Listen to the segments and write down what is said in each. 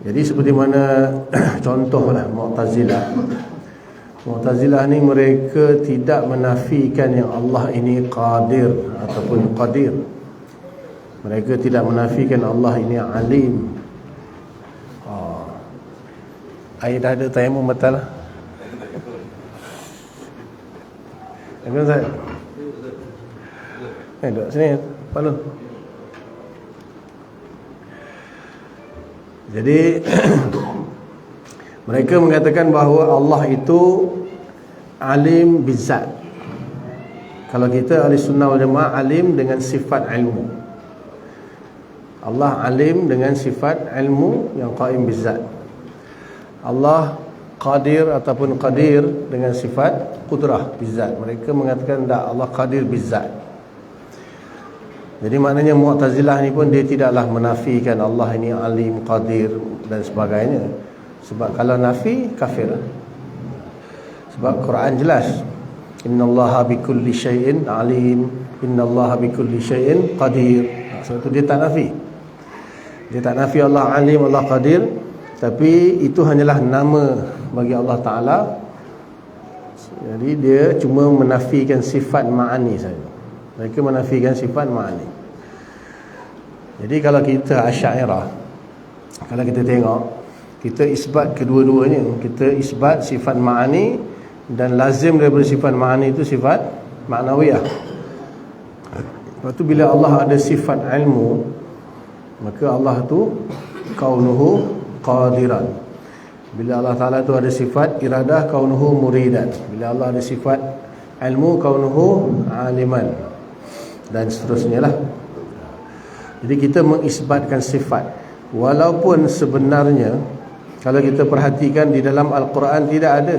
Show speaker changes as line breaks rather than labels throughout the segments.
Jadi seperti mana contohlah Mu'tazilah. Mu'tazilah ni mereka tidak menafikan yang Allah ini qadir ataupun qadir. Mereka tidak menafikan Allah ini alim. Air dah ada tayamum batal lah. Jangan Ustaz. Duduk sini Palu. Jadi mereka mengatakan bahawa Allah itu alim bizzat. Kalau kita ahli sunnah wal jamaah, alim dengan sifat ilmu. Allah alim dengan sifat ilmu yang qaim bizzat. Allah qadir ataupun qadir dengan sifat qudrah bizzat. Mereka mengatakan tak, Allah qadir bizzat. Jadi maknanya Mu'tazilah ni pun dia tidaklah menafikan Allah ini alim, qadir dan sebagainya. Sebab kalau nafi, kafir. Sebab Quran jelas, innallaha bikulli syai'in alim, innallaha bikulli syai'in qadir. Sebab itu dia tak nafi. Dia tak nafi Allah alim, Allah qadir. Tapi itu hanyalah nama bagi Allah Ta'ala. Jadi dia cuma menafikan sifat ma'ani saja. Mereka menafikan sifat ma'ani. Jadi kalau kita Asy'ariyah, kalau kita tengok, kita isbat kedua-duanya. Kita isbat sifat ma'ani, dan lazim daripada sifat ma'ani itu sifat ma'nawiyah. Lepas tu bila Allah ada sifat ilmu, maka Allah tu kaunuhu qadiran. Bila Allah Ta'ala tu ada sifat iradah, kaunuhu muridan. Bila Allah ada sifat ilmu, kaunuhu aliman, dan seterusnya lah. Jadi kita mengisbatkan sifat, walaupun sebenarnya kalau kita perhatikan di dalam Al-Quran tidak ada,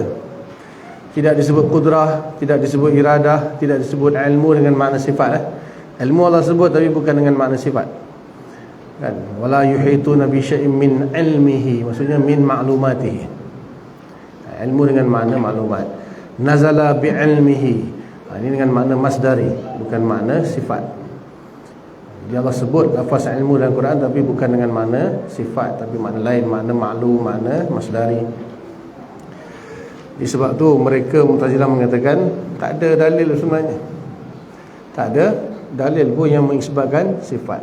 tidak disebut qudrah, tidak disebut iradah, tidak disebut ilmu dengan makna sifat. Ilmu Allah sebut tapi bukan dengan makna sifat, kan? Wala yuhituna bi syai'in min ilmihi, maksudnya min ma'lumatihi. Ilmu dengan makna maklumat. Nazala bi ilmihi, ini dengan makna masdari, bukan makna sifat. Dia Allah sebut lafaz ilmu dalam Quran tapi bukan dengan makna sifat, tapi makna lain, makna maklum, makna masdari. Sebab tu mereka Mu'tazilah mengatakan tak ada dalil sebenarnya. Tak ada dalil pun yang mengisbatkan sifat.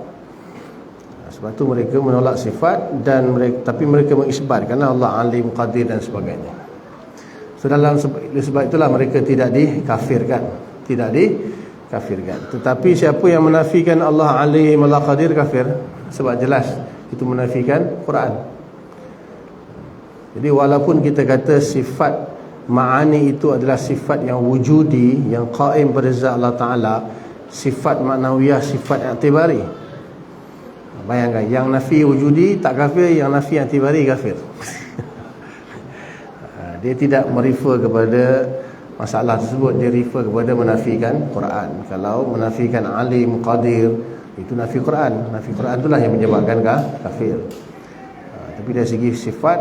Sebab tu mereka menolak sifat, dan mereka, tapi mereka mengisbatkan Allah alim, qadir dan sebagainya. So dalam sebab itulah mereka tidak dikafirkan. Tidak dikafirkan. Tetapi siapa yang menafikan Allah alim, Allah qadir, kafir. Sebab jelas itu menafikan Quran. Jadi walaupun kita kata sifat ma'ani itu adalah sifat yang wujudi, yang qaim pada zat Allah Ta'ala, sifat ma'nawiyah, sifat i'tibari. Bayangkan, yang nafi wujudi tak kafir, yang nafi i'tibari kafir. Dia tidak merefer kepada masalah tersebut, dia refer kepada menafikan Quran. Kalau menafikan alim, qadir, itu nafi Quran. Nafi Quran itulah yang menyebabkan kafir. Tapi dari segi sifat,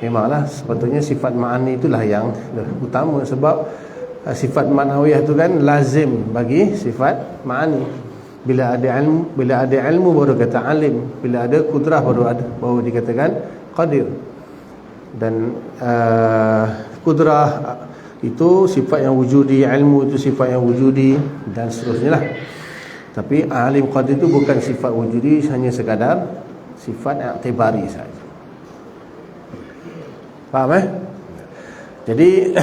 memanglah sepatutnya sifat ma'ani itulah yang utama. Sebab sifat ma'nawiyah itu kan lazim bagi sifat ma'ani. Bila ada ilmu baru kata alim, bila ada kudrah baru dikatakan qadir. Dan kudrah itu sifat yang wujudi, ilmu itu sifat yang wujudi, dan seterusnya lah. Tapi alim qadir itu bukan sifat wujudi, hanya sekadar sifat i'tibari saja. Faham Jadi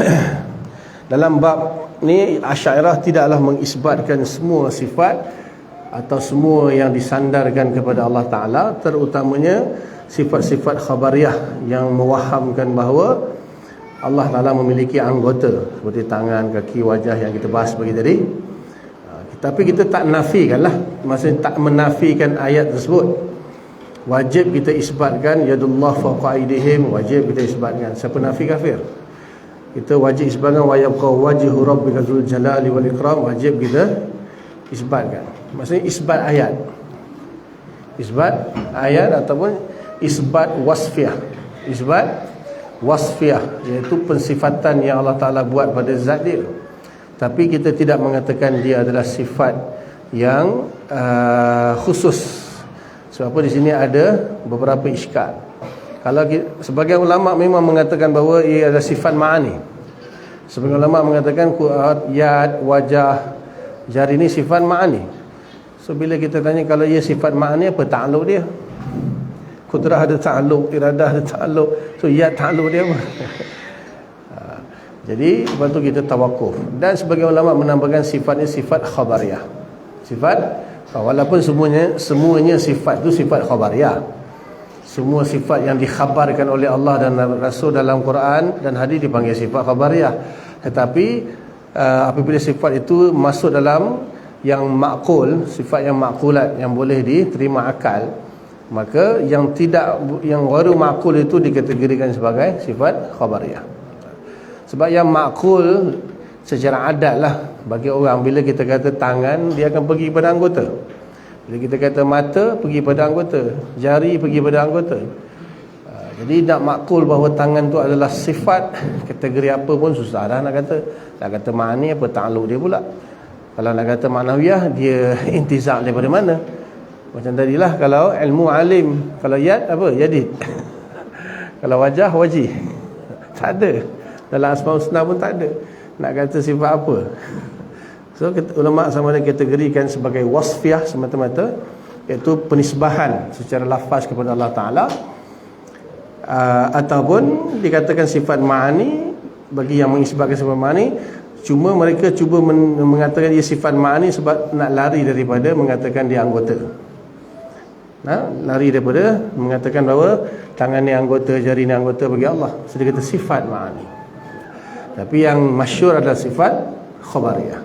dalam bab ni Asy'ariyah tidaklah mengisbatkan semua sifat atau semua yang disandarkan kepada Allah Ta'ala, terutamanya sifat-sifat khabariyah yang mewahamkan bahawa Allah Ta'ala memiliki anggota seperti tangan, kaki, wajah yang kita bahas pagi tadi. Tapi kita tak nafikan lah, maksudnya tak menafikan ayat tersebut. Wajib kita isbatkan yadullah fawqa aydihim, wajib kita isbatkan. Siapa nafi, kafir. Kita wajib isbatkan wa yabqa wajhu rabbika dzul jalali wal ikram, wajib kita isbatkan. Maksudnya isbat ayat. Isbat ayat ataupun isbat wasfiyah. Isbat wasfiyah, iaitu pensifatan yang Allah Ta'ala buat pada zat dia. Tapi kita tidak mengatakan dia adalah sifat yang khusus. Sebab apa, di sini ada beberapa iskal. Kalau sebagian ulama memang mengatakan bahawa ia ada sifat ma'ani. Sebagian ulama mengatakan yad, wajah, jari ni sifat ma'ani. So bila kita tanya kalau ia sifat ma'ani, apa ta'alluq dia? Kudrah ada ta'alluq, iradah ada ta'alluq, so yad ta'alluq dia apa? Jadi lepas tu kita tawakuf. Dan sebagian ulama menambahkan sifatnya sifat khabariyah. Sifat, walaupun semuanya sifat tu sifat khabariyah. Semua sifat yang dikhabarkan oleh Allah dan Rasul dalam Quran dan hadis dipanggil sifat khabariyah. Tetapi apabila sifat itu masuk dalam yang makul, sifat yang makulat, yang boleh diterima akal, maka yang baru makul itu dikategorikan sebagai sifat khabariyah. Sebab yang makul secara adat lah bagi orang, bila kita kata tangan, dia akan pergi pada anggota. Bila kita kata mata, pergi pada anggota. Jari pergi pada anggota. Jadi nak makul bahawa tangan tu adalah sifat, kategori apa pun susah dah nak kata. Nak kata ma'ani, apa ta'alluq dia pula. Kalau nak kata ma'nawiyah, dia intizak daripada mana? Macam tadilah, kalau ilmu alim, kalau yad, apa? Yadid. Kalau wajah, wajih. Tak ada. Dalam Asmaul Husna pun tak ada. Nak kata sifat apa? So ulama sama ada kategorikan sebagai wasfiyah semata-mata, iaitu penisbahan secara lafaz kepada Allah Ta'ala, ataupun dikatakan sifat ma'ani bagi yang mengisbatkan sifat ma'ani. Cuma mereka cuba mengatakan ia sifat ma'ani sebab nak lari daripada mengatakan dia anggota. Lari daripada mengatakan bahawa tangan ni anggota, jari ni anggota bagi Allah. So dia kata sifat ma'ani. Tapi yang masyhur adalah sifat khabariyah.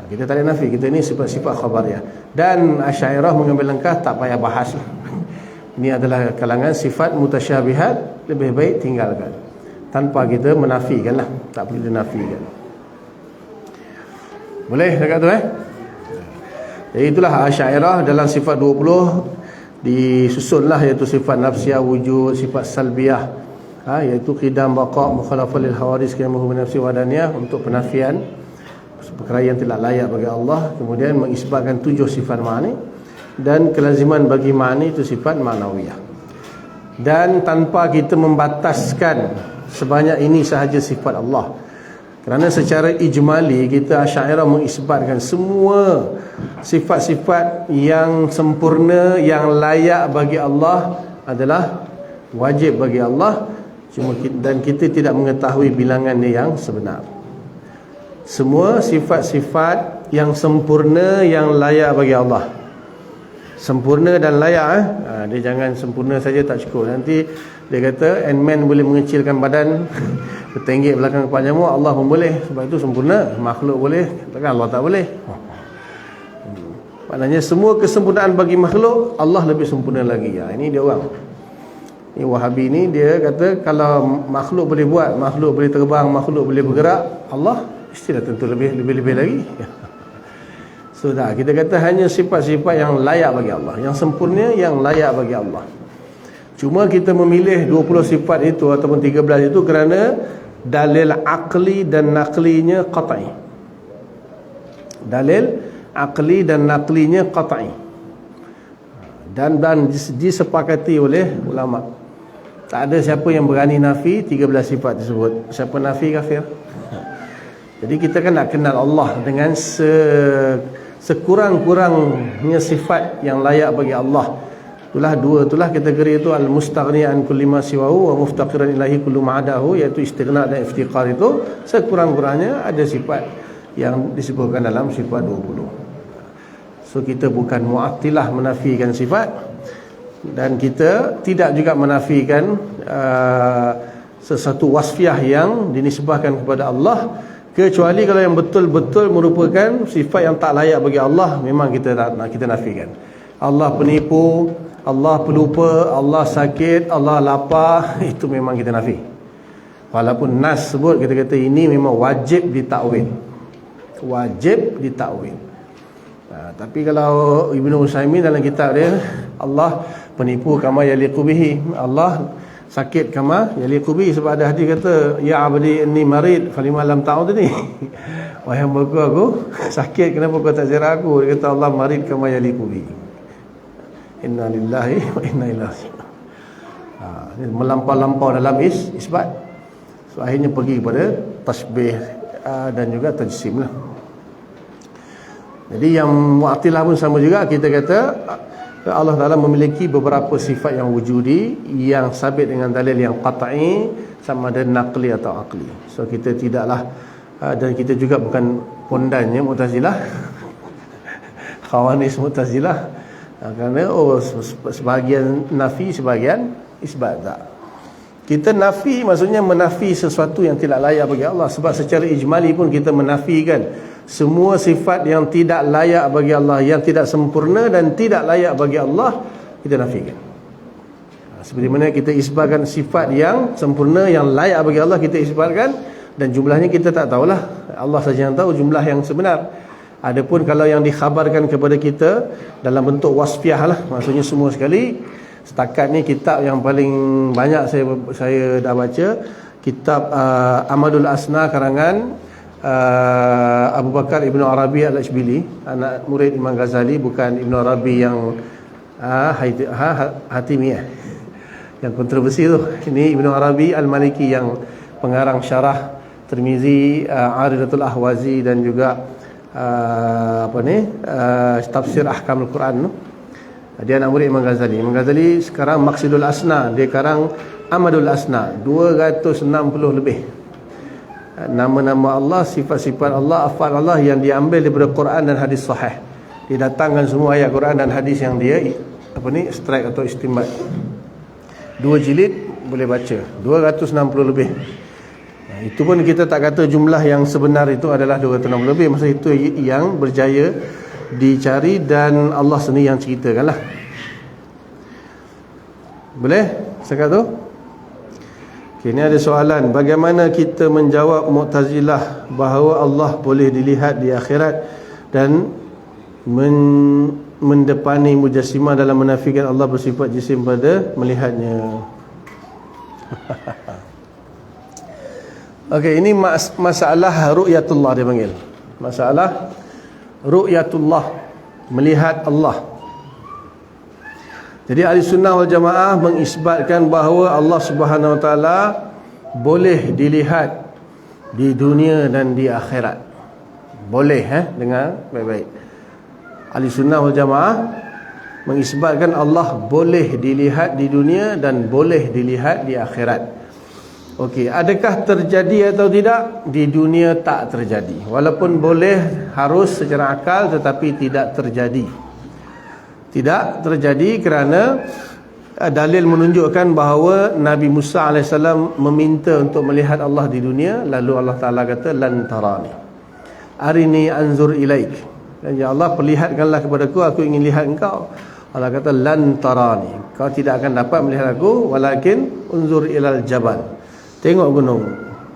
Kita tak ada nafi, kita ni sifat-sifat khabariyah. Dan Asy'ariyah mengambil langkah tak payah bahas. Ini adalah kalangan sifat mutasyabihat, lebih baik tinggalkan tanpa kita menafikan lah. Tak perlu dinafikan. Boleh dekat tu Jadi itulah Asy'ariyah dalam sifat 20 disusunlah, iaitu sifat nafsiyah wujud, sifat salbiyah, iaitu qidam baqa' mukhalafah lil hawadis kiyamuhu bi nafsi wadaniyah, untuk penafian perkara yang tidak layak bagi Allah. Kemudian mengisbatkan 7 sifat ma'ani, dan kelaziman bagi ma'ani itu sifat ma'nawiyah. Dan tanpa kita membataskan sebanyak ini sahaja sifat Allah, kerana secara ijmali kita Asy'ariyah mengisbatkan semua sifat-sifat yang sempurna, yang layak bagi Allah adalah wajib bagi Allah. Dan kita tidak mengetahui bilangannya yang sebenar. Semua sifat-sifat yang sempurna, yang layak bagi Allah, sempurna dan layak. Dia jangan sempurna saja tak cukup. Nanti dia kata Ant-Man boleh mengecilkan badan bertenggek belakang kepala nyamuk, Allah pun boleh. Sebab itu sempurna. Makhluk boleh, takkan Allah tak boleh? Maknanya semua kesempurnaan bagi makhluk, Allah lebih sempurna lagi. Ini dia orang. Ini Wahabi ni, dia kata kalau makhluk boleh buat, makhluk boleh terbang, makhluk boleh bergerak, Allah mestilah tentu lebih lagi. So dah, kita kata hanya sifat-sifat yang layak bagi Allah, yang sempurna, yang layak bagi Allah. Cuma kita memilih 20 sifat itu ataupun 13 itu kerana dalil akli dan naklinya qat'i. Dalil akli dan naklinya qat'i. Dan disepakati oleh ulama. Tak ada siapa yang berani nafi 13 sifat tersebut. Siapa nafi kafir. Jadi kita kan nak kenal Allah dengan sekurang-kurangnya sifat yang layak bagi Allah. Itulah kategori itu al-mustaghni an kulli ma siwahu wa muftaqiran ilahi kullu ma'adahu, iaitu istighna dan iftiqar. Itu sekurang-kurangnya ada sifat yang disebutkan dalam sifat 20. So kita bukan mu'attilah menafikan sifat, dan kita tidak juga menafikan sesuatu wasfiyah yang dinisbahkan kepada Allah, kecuali kalau yang betul-betul merupakan sifat yang tak layak bagi Allah, memang kita nafikan. Allah penipu, Allah pelupa, Allah sakit, Allah lapar, itu memang kita nafi. Walaupun nas sebut, kita kata ini memang wajib ditakwil. Wajib ditakwil. Tapi kalau Ibnu Utsaimin dalam kitab dia, Allah penipu kama yaliqu bihi, Allah sakit kama yaliqu bihi, sebab ada hadis kata ya abdi inni marid falima lam ta'ud ni. Wahai hamba aku sakit, kenapa kau tak ziarah aku? Dia kata Allah marid kama yaliqu bihi. Inna lillahi wa inna ilaihi raji'un. Ini melampau-lampau dalam isbat. So akhirnya pergi kepada tasbih dan juga tajsim lah. Jadi yang Mu'tazilah pun sama juga, kita kata Allah Ta'ala memiliki beberapa sifat yang wujudi yang sabit dengan dalil yang qat'i, sama ada naqli atau aqli. So kita tidaklah dan kita juga bukan pondannya Mu'tazilah Khawarij Mu'tazilah, kerana sebahagian nafi, sebahagian isbat. Tak, kita nafi maksudnya menafi sesuatu yang tidak layak bagi Allah. Sebab secara ijmali pun kita menafikan semua sifat yang tidak layak bagi Allah, yang tidak sempurna dan tidak layak bagi Allah, kita nafikan. Seperti mana kita isbatkan sifat yang sempurna, yang layak bagi Allah, kita isbatkan, dan jumlahnya kita tak tahulah, Allah saja yang tahu jumlah yang sebenar. Adapun kalau yang dikhabarkan kepada kita dalam bentuk wasfiah lah, maksudnya semua sekali. Setakat ni kitab yang paling banyak saya dah baca, kitab Amadul Asna karangan Abu Bakar Ibn Arabi Al-Ashbili, anak murid Imam Ghazali, bukan Ibn Arabi yang Hatimi yang kontroversi tu. Ini Ibn Arabi Al-Maliki yang pengarang syarah Tirmizi, Aridatul Ahwazi, dan juga tafsir Ahkamul Quran tu. Dia anak murid Imam Ghazali. Imam Ghazali sekarang Maqsidul Asna, dia sekarang Amadul Asna, 260 lebih nama-nama Allah, sifat-sifat Allah, afal Allah yang diambil daripada Quran dan hadis sahih. Dia datangkan semua ayat Quran dan hadis yang dia strike atau istimbat. 2 jilid boleh baca, 260 lebih. Itu pun kita tak kata jumlah yang sebenar itu adalah 260 lebih. Masa itu yang berjaya dicari dan Allah sendiri yang ceritakan lah. Boleh cakap tu? Okay, ini ada soalan, bagaimana kita menjawab Mu'tazilah bahawa Allah boleh dilihat di akhirat dan mendepani Mujassimah dalam menafikan Allah bersifat jisim pada melihatnya. Okey, ini masalah ru'yatullah dia panggil. Masalah ru'yatullah, melihat Allah. Jadi ahli sunnah wal jamaah mengisbatkan bahawa Allah Subhanahu wa taala boleh dilihat di dunia dan di akhirat. Boleh, dengar baik-baik. Ahli sunnah wal jamaah mengisbatkan Allah boleh dilihat di dunia dan boleh dilihat di akhirat. Okey, adakah terjadi atau tidak? Di dunia tak terjadi. Walaupun boleh, harus secara akal, tetapi tidak terjadi. Tidak terjadi kerana dalil menunjukkan bahawa Nabi Musa AS meminta untuk melihat Allah di dunia. Lalu Allah Ta'ala kata, lan tarani, arini anzur ilaik. Dan ya Allah, perlihatkanlah kepadaku, aku ingin lihat engkau. Allah kata, lan tarani, kau tidak akan dapat melihat aku, walakin unzur ilal jabal, tengok gunung.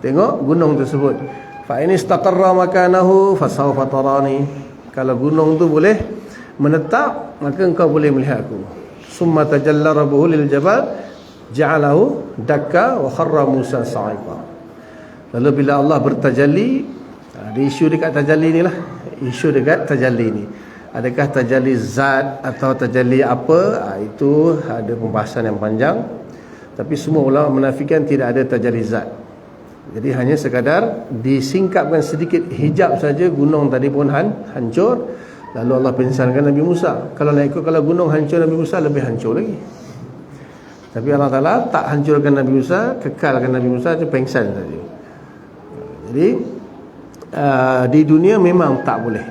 Tengok gunung tersebut. Fa in istaqarra makanahu fasawfa tarani. Kalau gunung tu boleh menetap, maka engkau boleh melihat aku. Summa tajalla rabbuhu lil jabal ja'alahu dakka wa kharra Musa sa'iqa. Lalu bila Allah bertajalli, ada isu dekat tajalli ni lah. Isu dekat tajalli ni, adakah tajalli zat atau tajalli apa? Itu ada pembahasan yang panjang. Tapi semua ulama menafikan tidak ada tajalli zat. Jadi hanya sekadar disingkapkan sedikit hijab saja, gunung tadi pun hancur. Lalu Allah pensankan Nabi Musa. Kalau nak ikut, kalau gunung hancur, Nabi Musa lebih hancur lagi. Tapi Allah Ta'ala tak hancurkan Nabi Musa, kekalkan Nabi Musa, itu pengsan saja. Jadi di dunia memang tak boleh,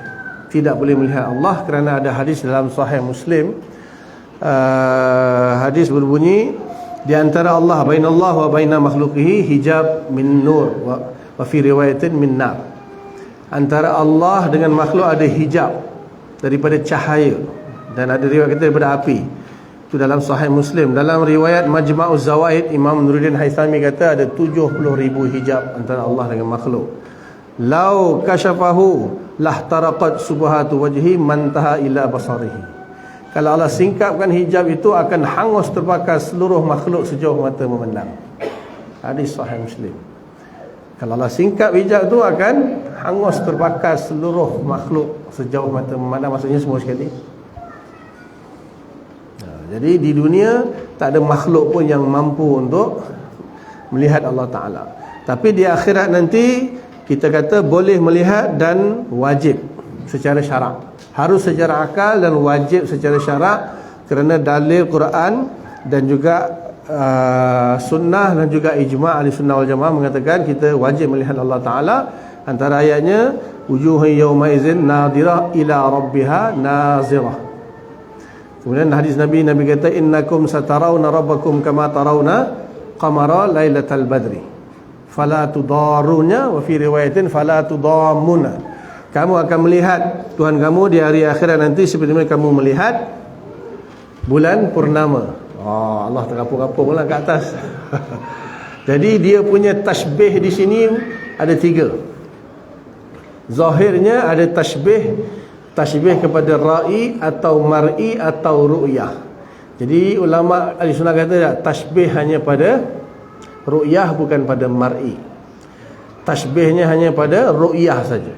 tidak boleh melihat Allah, kerana ada hadis dalam Sahih Muslim. Hadis berbunyi, di antara Allah, bainallah wa baina makhluqihi hijab min nur wa fi riwayatin min nar. Antara Allah dengan makhluk ada hijab daripada cahaya, dan ada riwayat kata daripada api. Itu dalam Sahih Muslim. Dalam riwayat Majma'uz Zawaid, Imam Nuruddin Haythami kata ada 70,000 hijab antara Allah dengan makhluk. Lau kasyafahu lahtaraqat subhatu wajhi mantaha ila basarihi. Kalau Allah singkapkan hijab itu, akan hangus terbakar seluruh makhluk sejauh mata memandang. Hadis Sahih Muslim. Kalau Allah singkap hijab itu, akan hangus terbakar seluruh makhluk sejauh mata memandang. Maksudnya semua sekali. Jadi di dunia tak ada makhluk pun yang mampu untuk melihat Allah Ta'ala. Tapi di akhirat nanti kita kata boleh melihat dan wajib secara syarak. Harus secara akal dan wajib secara syarak, kerana dalil Quran dan juga sunnah dan juga ijma' ahli sunnah wal jamaah mengatakan kita wajib melihat Allah Ta'ala. Antara ayatnya, wujuhun yawma izin nadirah ila rabbiha nazirah. Kemudian hadis Nabi kata, innakum satarawna rabbakum kama tarawna qamara lailatal badri fala tudarunya, wa fi riwayatin fala tudamuna. Kamu akan melihat Tuhan kamu di hari akhirat nanti seperti mana kamu melihat bulan purnama. Allah terkapung-kapung lah ke atas. Jadi dia punya tasbih di sini ada 3. Zahirnya ada tasbih kepada ra'i atau mar'i atau ru'yah. Jadi ulama ahli sunnah kata tasbih hanya pada ru'yah, bukan pada mar'i. Tasbihnya hanya pada ru'yah saja.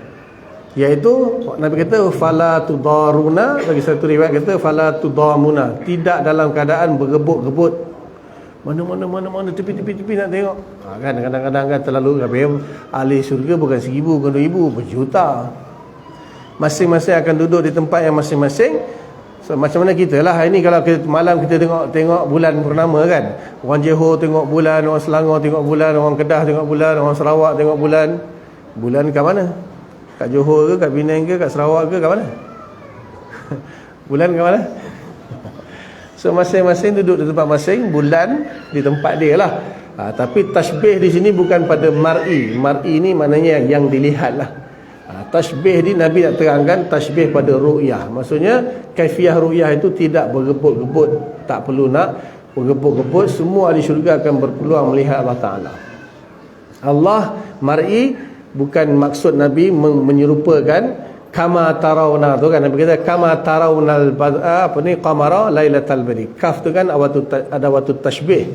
Iaitu Nabi kata fala tudaruna, bagi satu riwayat kata fala tudamuna, tidak dalam keadaan bergebut-gebut mana tepi nak tengok. Kan kadang-kadang kan terlalu ahli syurga bukan 1,000 bukan 2,000, berjuta. Masing-masing akan duduk di tempat yang masing-masing. So, macam mana kita lah hari ni, kalau kita, malam kita tengok bulan purnama kan. Orang Johor tengok bulan, orang Selangor tengok bulan, orang Kedah tengok bulan, orang Sarawak tengok bulan. Bulan kat mana? Kat Johor ke, kat Penang ke, kat Sarawak ke, kat mana? Bulan kat mana? So masing-masing duduk di tempat masing, bulan di tempat dia lah. Tapi tasbih di sini bukan pada mar'i. Mar'i ni maknanya yang dilihat lah. Tasbih di Nabi nak terangkan tasbih pada ru'yah. Maksudnya kaifiah ru'yah itu tidak bergebut-gebut, tak perlu nak bergebut-gebut. Semua ahli syurga akan berpeluang melihat Allah Ta'ala. Allah mar'i bukan maksud Nabi menyerupakan kama tarawna tu kan. Nabi kata kama tarawnal qamara lailatal badri. Kaf tu kan adawatut tashbih.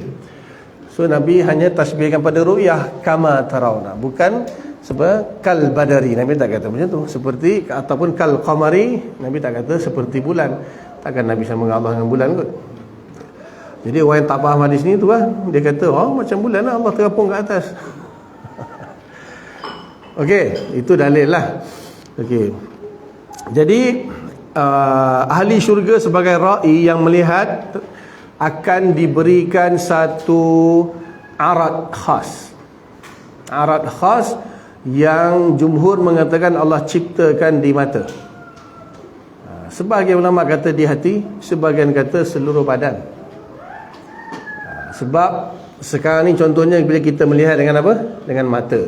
So Nabi hanya tasbihkan pada ru'yah kama tarawna, bukan sebab kal badari. Nabi tak kata macam tu, seperti ataupun kal qamari. Nabi tak kata seperti bulan. Takkan Nabi sama dengan Allah dengan bulan kot. Jadi orang yang tak faham hadis ni tu lah, dia kata macam bulan lah, Allah terapung kat atas. Okey, itu dalil lah. Okey. Jadi ahli syurga sebagai ra'i yang melihat akan diberikan satu arat khas. Arat khas yang jumhur mengatakan Allah ciptakan di mata. Sebahagian ulama kata di hati, sebahagian kata seluruh badan. Sebab sekarang ni contohnya bila kita melihat dengan apa? Dengan mata.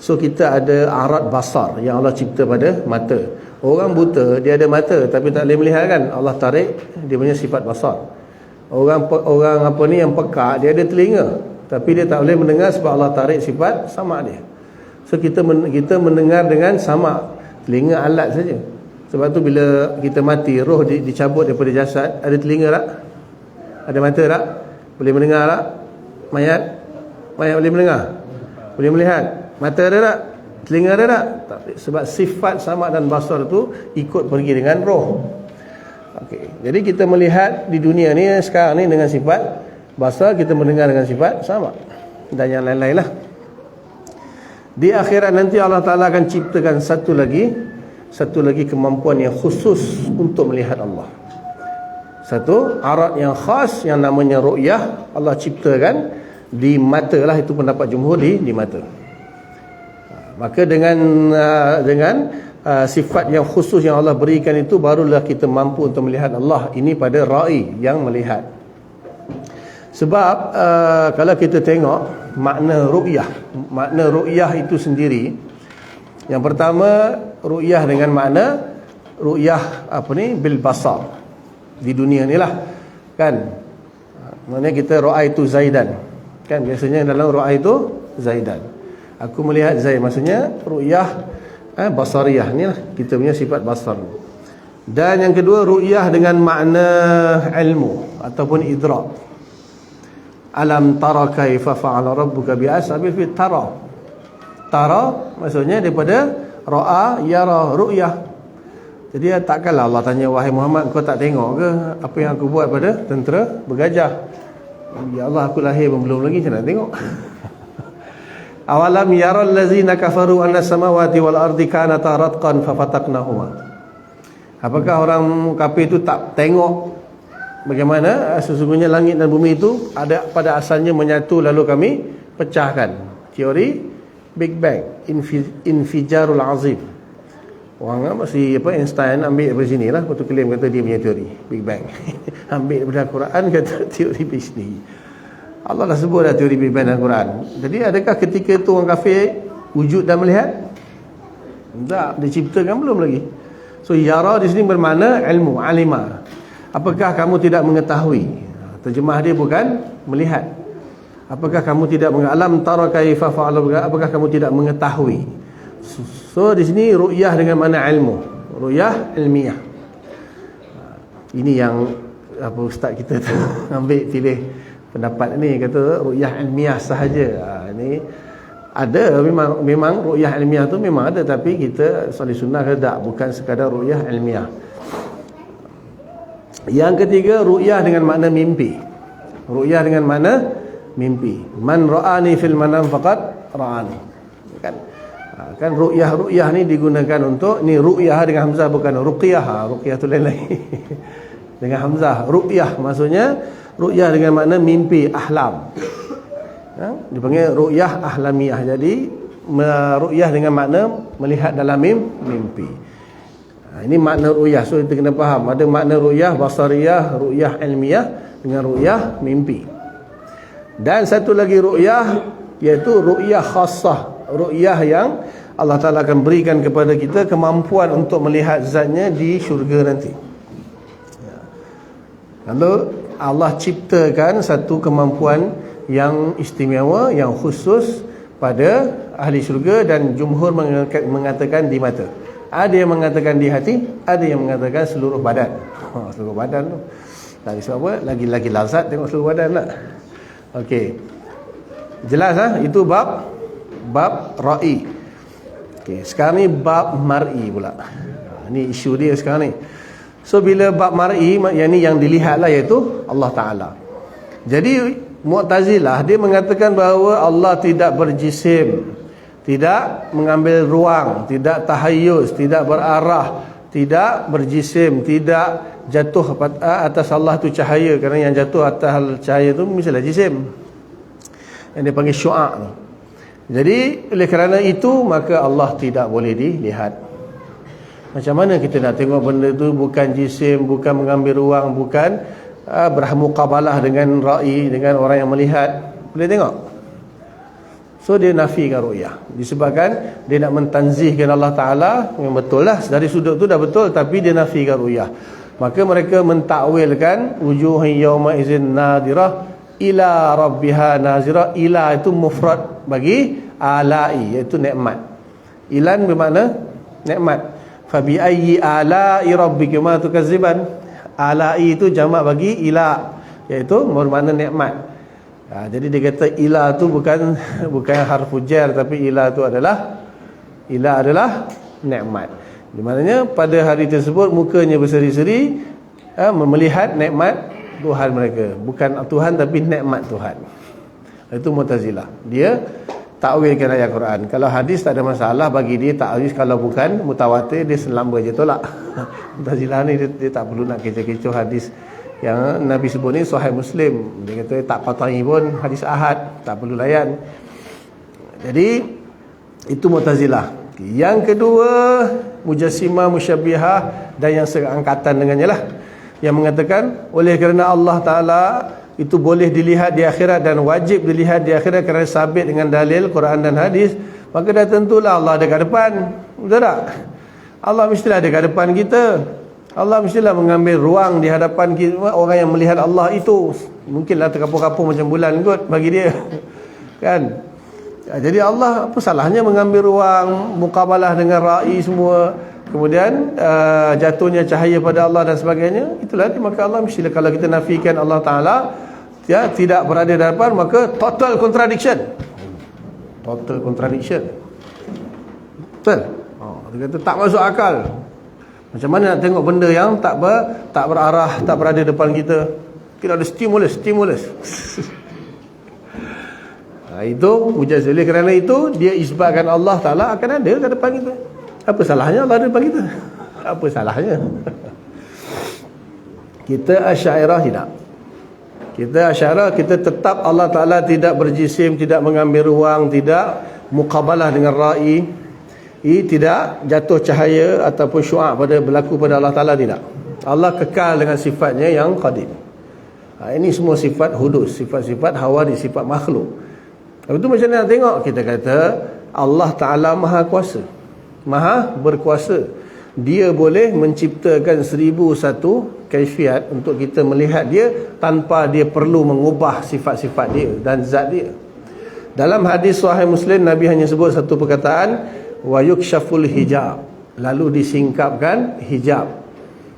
So kita ada arat basar yang Allah cipta pada mata. Orang buta dia ada mata tapi tak boleh melihat kan, Allah tarik dia punya sifat basar. Orang apa ni yang pekak, dia ada telinga tapi dia tak boleh mendengar sebab Allah tarik sifat sama dia. So kita mendengar dengan sama, telinga alat saja. Sebab tu bila kita mati, roh dicabut daripada jasad, ada telinga tak? Ada mata tak? Boleh mendengar tak? Mayat boleh mendengar? Boleh melihat? Mata ada tak? Telinga ada tak? Tak. Sebab sifat sama dan basar tu ikut pergi dengan roh. Okey. Jadi kita melihat di dunia ni sekarang ni dengan sifat basar, kita mendengar dengan sifat sama, dan yang lain-lain lah. Di akhirat nanti Allah Ta'ala akan ciptakan satu lagi kemampuan yang khusus untuk melihat Allah. Satu arat yang khas yang namanya ru'yah, Allah ciptakan di mata lah. Itu pendapat jumhur di mata. Maka dengan sifat yang khusus yang Allah berikan itu, barulah kita mampu untuk melihat Allah. Ini pada ra'i yang melihat. Sebab kalau kita tengok makna ru'yah itu sendiri, yang pertama ru'yah dengan makna ru'yah bil basar di dunia ni lah kan. Maknanya kita ra'aitu Zaidan kan, biasanya dalam ra'aitu Zaidan, aku melihat Zaid, maksudnya ru'yah basariyah ni lah, kita punya sifat basar. Dan yang kedua ru'yah dengan makna ilmu ataupun idrak. Alam tara kaifa fa'ala rabbuka bi ashabil fil. Tara maksudnya daripada ra'a yara ru'yah. Jadi takkanlah Allah tanya, wahai Muhammad, kau tak tengok ke apa yang aku buat pada tentera bergajah? Ya Allah, aku lahir pun belum lagi, macam mana tengok? Awalam yaral ladzina kafaru anna samawati wal ardi kanata ratqan fafataqnahuma. Apakah orang kafir itu tak tengok bagaimana sesungguhnya langit dan bumi itu ada pada asalnya menyatu lalu kami pecahkan? Teori Big Bang, infijarul azim. Orang masih Einstein ambil dari sini lah, lepas tu claim kata dia punya teori Big Bang. Ambil daripada Quran, kata teori Big Bang. Allah dah sebut dah teori Big Bang dalam Quran. Jadi adakah ketika itu orang kafir wujud dan melihat? Tak, diciptakan belum lagi. So yara di sini bermakna ilmu, alima. Apakah kamu tidak mengetahui? Terjemah dia bukan melihat. Apakah kamu tidak mengalam tara kaifa fa'ala? Apakah kamu tidak mengetahui? So di sini ru'yah dengan makna ilmu, ru'yah ilmiah. Ini yang apa ustaz kita tu ambil pilih pendapat ni, kata ru'yah ilmiah sahaja. Ini ada, memang ru'yah ilmiah tu memang ada, tapi kita ahli sunnah kata tak, bukan sekadar ru'yah ilmiah. Yang ketiga, ru'yah dengan makna mimpi. Ru'yah dengan makna mimpi. Man ra'ani fil manam faqad ra'ani. Kan ru'yah ni digunakan untuk ni, ru'yah dengan hamzah, bukan ruqyah. Ruqyah tu lain lagi. Dengan hamzah. Ru'yah maksudnya ru'yah dengan makna mimpi, ahlam. Dipanggil ru'yah ahlamiyah. Jadi ru'yah dengan makna melihat dalam mimpi. Ini makna ru'yah. So kita kena faham, ada makna ru'yah basariyah, ru'yah ilmiah dengan ru'yah mimpi. Dan satu lagi ru'yah, iaitu ru'yah khassah, ru'yah yang Allah Ta'ala akan berikan kepada kita kemampuan untuk melihat zatnya di syurga nanti. Lalu Allah ciptakan satu kemampuan yang istimewa, yang khusus pada ahli syurga, dan jumhur mengatakan di mata. Ada yang mengatakan di hati, ada yang mengatakan seluruh badan. Seluruh badan tu lagi sebab apa? Lagi lazat tengok seluruh badan lah. Okey. Jelas lah, itu bab ra'i. Okey, sekarang ni bab mar'i pula. Ini isu dia sekarang ni. So bila bab mar'i, yang ni yang dilihat lah, iaitu Allah Ta'ala. Jadi Mu'tazilah dia mengatakan bahawa Allah tidak berjisim, tidak mengambil ruang, tidak tahayyuz, tidak berarah, tidak berjisim, tidak jatuh atas Allah tu cahaya, kerana yang jatuh atas cahaya tu misalnya jisim, yang dia panggil syu'a'. Jadi oleh kerana itu maka Allah tidak boleh dilihat. Macam mana kita nak tengok benda tu bukan jisim, bukan mengambil ruang, bukan bermuqabalah dengan ra'i, dengan orang yang melihat, boleh tengok? So dia nafikan ru'yah, disebabkan dia nak mentanzihkan Allah Ta'ala. Memang betul lah, dari sudut tu dah betul, tapi dia nafikan ru'yah. Maka mereka mentakwilkan wujuhun yawma izin nadirah ila rabbiha nazirah. Ila itu mufrad bagi ala'i, iaitu nikmat. Ilan bermakna nikmat. Fabi ayyi ala'i rabbikuma tukadziban. Ala'i itu jamak bagi ila, iaitu bermakna nikmat. Jadi dia kata ila tu bukan harfu jar, tapi ila tu adalah nikmat. Di mananya pada hari tersebut mukanya berseri-seri melihat nikmat Tuhan mereka, bukan Tuhan tapi nikmat Tuhan. Itu Mu'tazilah. Dia takwilkan ayat Quran. Kalau hadis tak ada masalah bagi dia takwil, kalau bukan mutawatir dia selamba je tolak. Mu'tazilah ni dia tak perlu nak kecoh-kecoh hadis yang Nabi sebut ni Sahih Muslim. Dia kata tak patahi pun hadis ahad, tak perlu layan. Jadi itu Mu'tazilah. Yang kedua, Mujassimah, Musyabbihah, dan yang seangkatan dengannya lah, yang mengatakan oleh kerana Allah Ta'ala itu boleh dilihat di akhirat dan wajib dilihat di akhirat kerana sabit dengan dalil Quran dan hadis, maka dah tentulah Allah ada kat depan. Betul tak? Allah mestilah ada kat depan kita. Allah mestilah mengambil ruang di hadapan kita. Orang yang melihat Allah itu mungkinlah terkapur-kapur macam bulan kot bagi dia. Kan? Jadi Allah, apa salahnya mengambil ruang, muqabalah dengan ra'i semua, kemudian jatuhnya cahaya pada Allah dan sebagainya. Itulah dia, maka Allah mestilah, kalau kita nafikan Allah Ta'ala tidak berada di hadapan, maka total contradiction. Total contradiction. Betul? Dia kata tak masuk akal. Macam mana nak tengok benda yang tak berarah, tak berada depan kita? Kita ada stimulus. Itu mujaz. Oleh kerana itu dia isbatkan Allah Ta'ala akan ada kat depan kita. Apa salahnya Allah ada depan kita? Apa salahnya? Kita Asy'ariyah tidak. Kita Asy'ariyah, kita tetap Allah Ta'ala tidak berjisim, tidak mengambil ruang, tidak muqabalah dengan ra'i, tidak jatuh cahaya ataupun syu'a berlaku pada Allah Ta'ala, tidak. Allah kekal dengan sifatnya yang qadim. Ini semua sifat hudus, sifat-sifat hawadis, sifat makhluk. Lepas tu macam mana nak tengok? Kita kata Allah Ta'ala maha kuasa, maha berkuasa. Dia boleh menciptakan 1001 kaifiat untuk kita melihat dia tanpa dia perlu mengubah sifat-sifat dia dan zat dia. Dalam hadis Sahih Muslim, Nabi hanya sebut satu perkataan, wa yukshaful hijab, lalu disingkapkan hijab.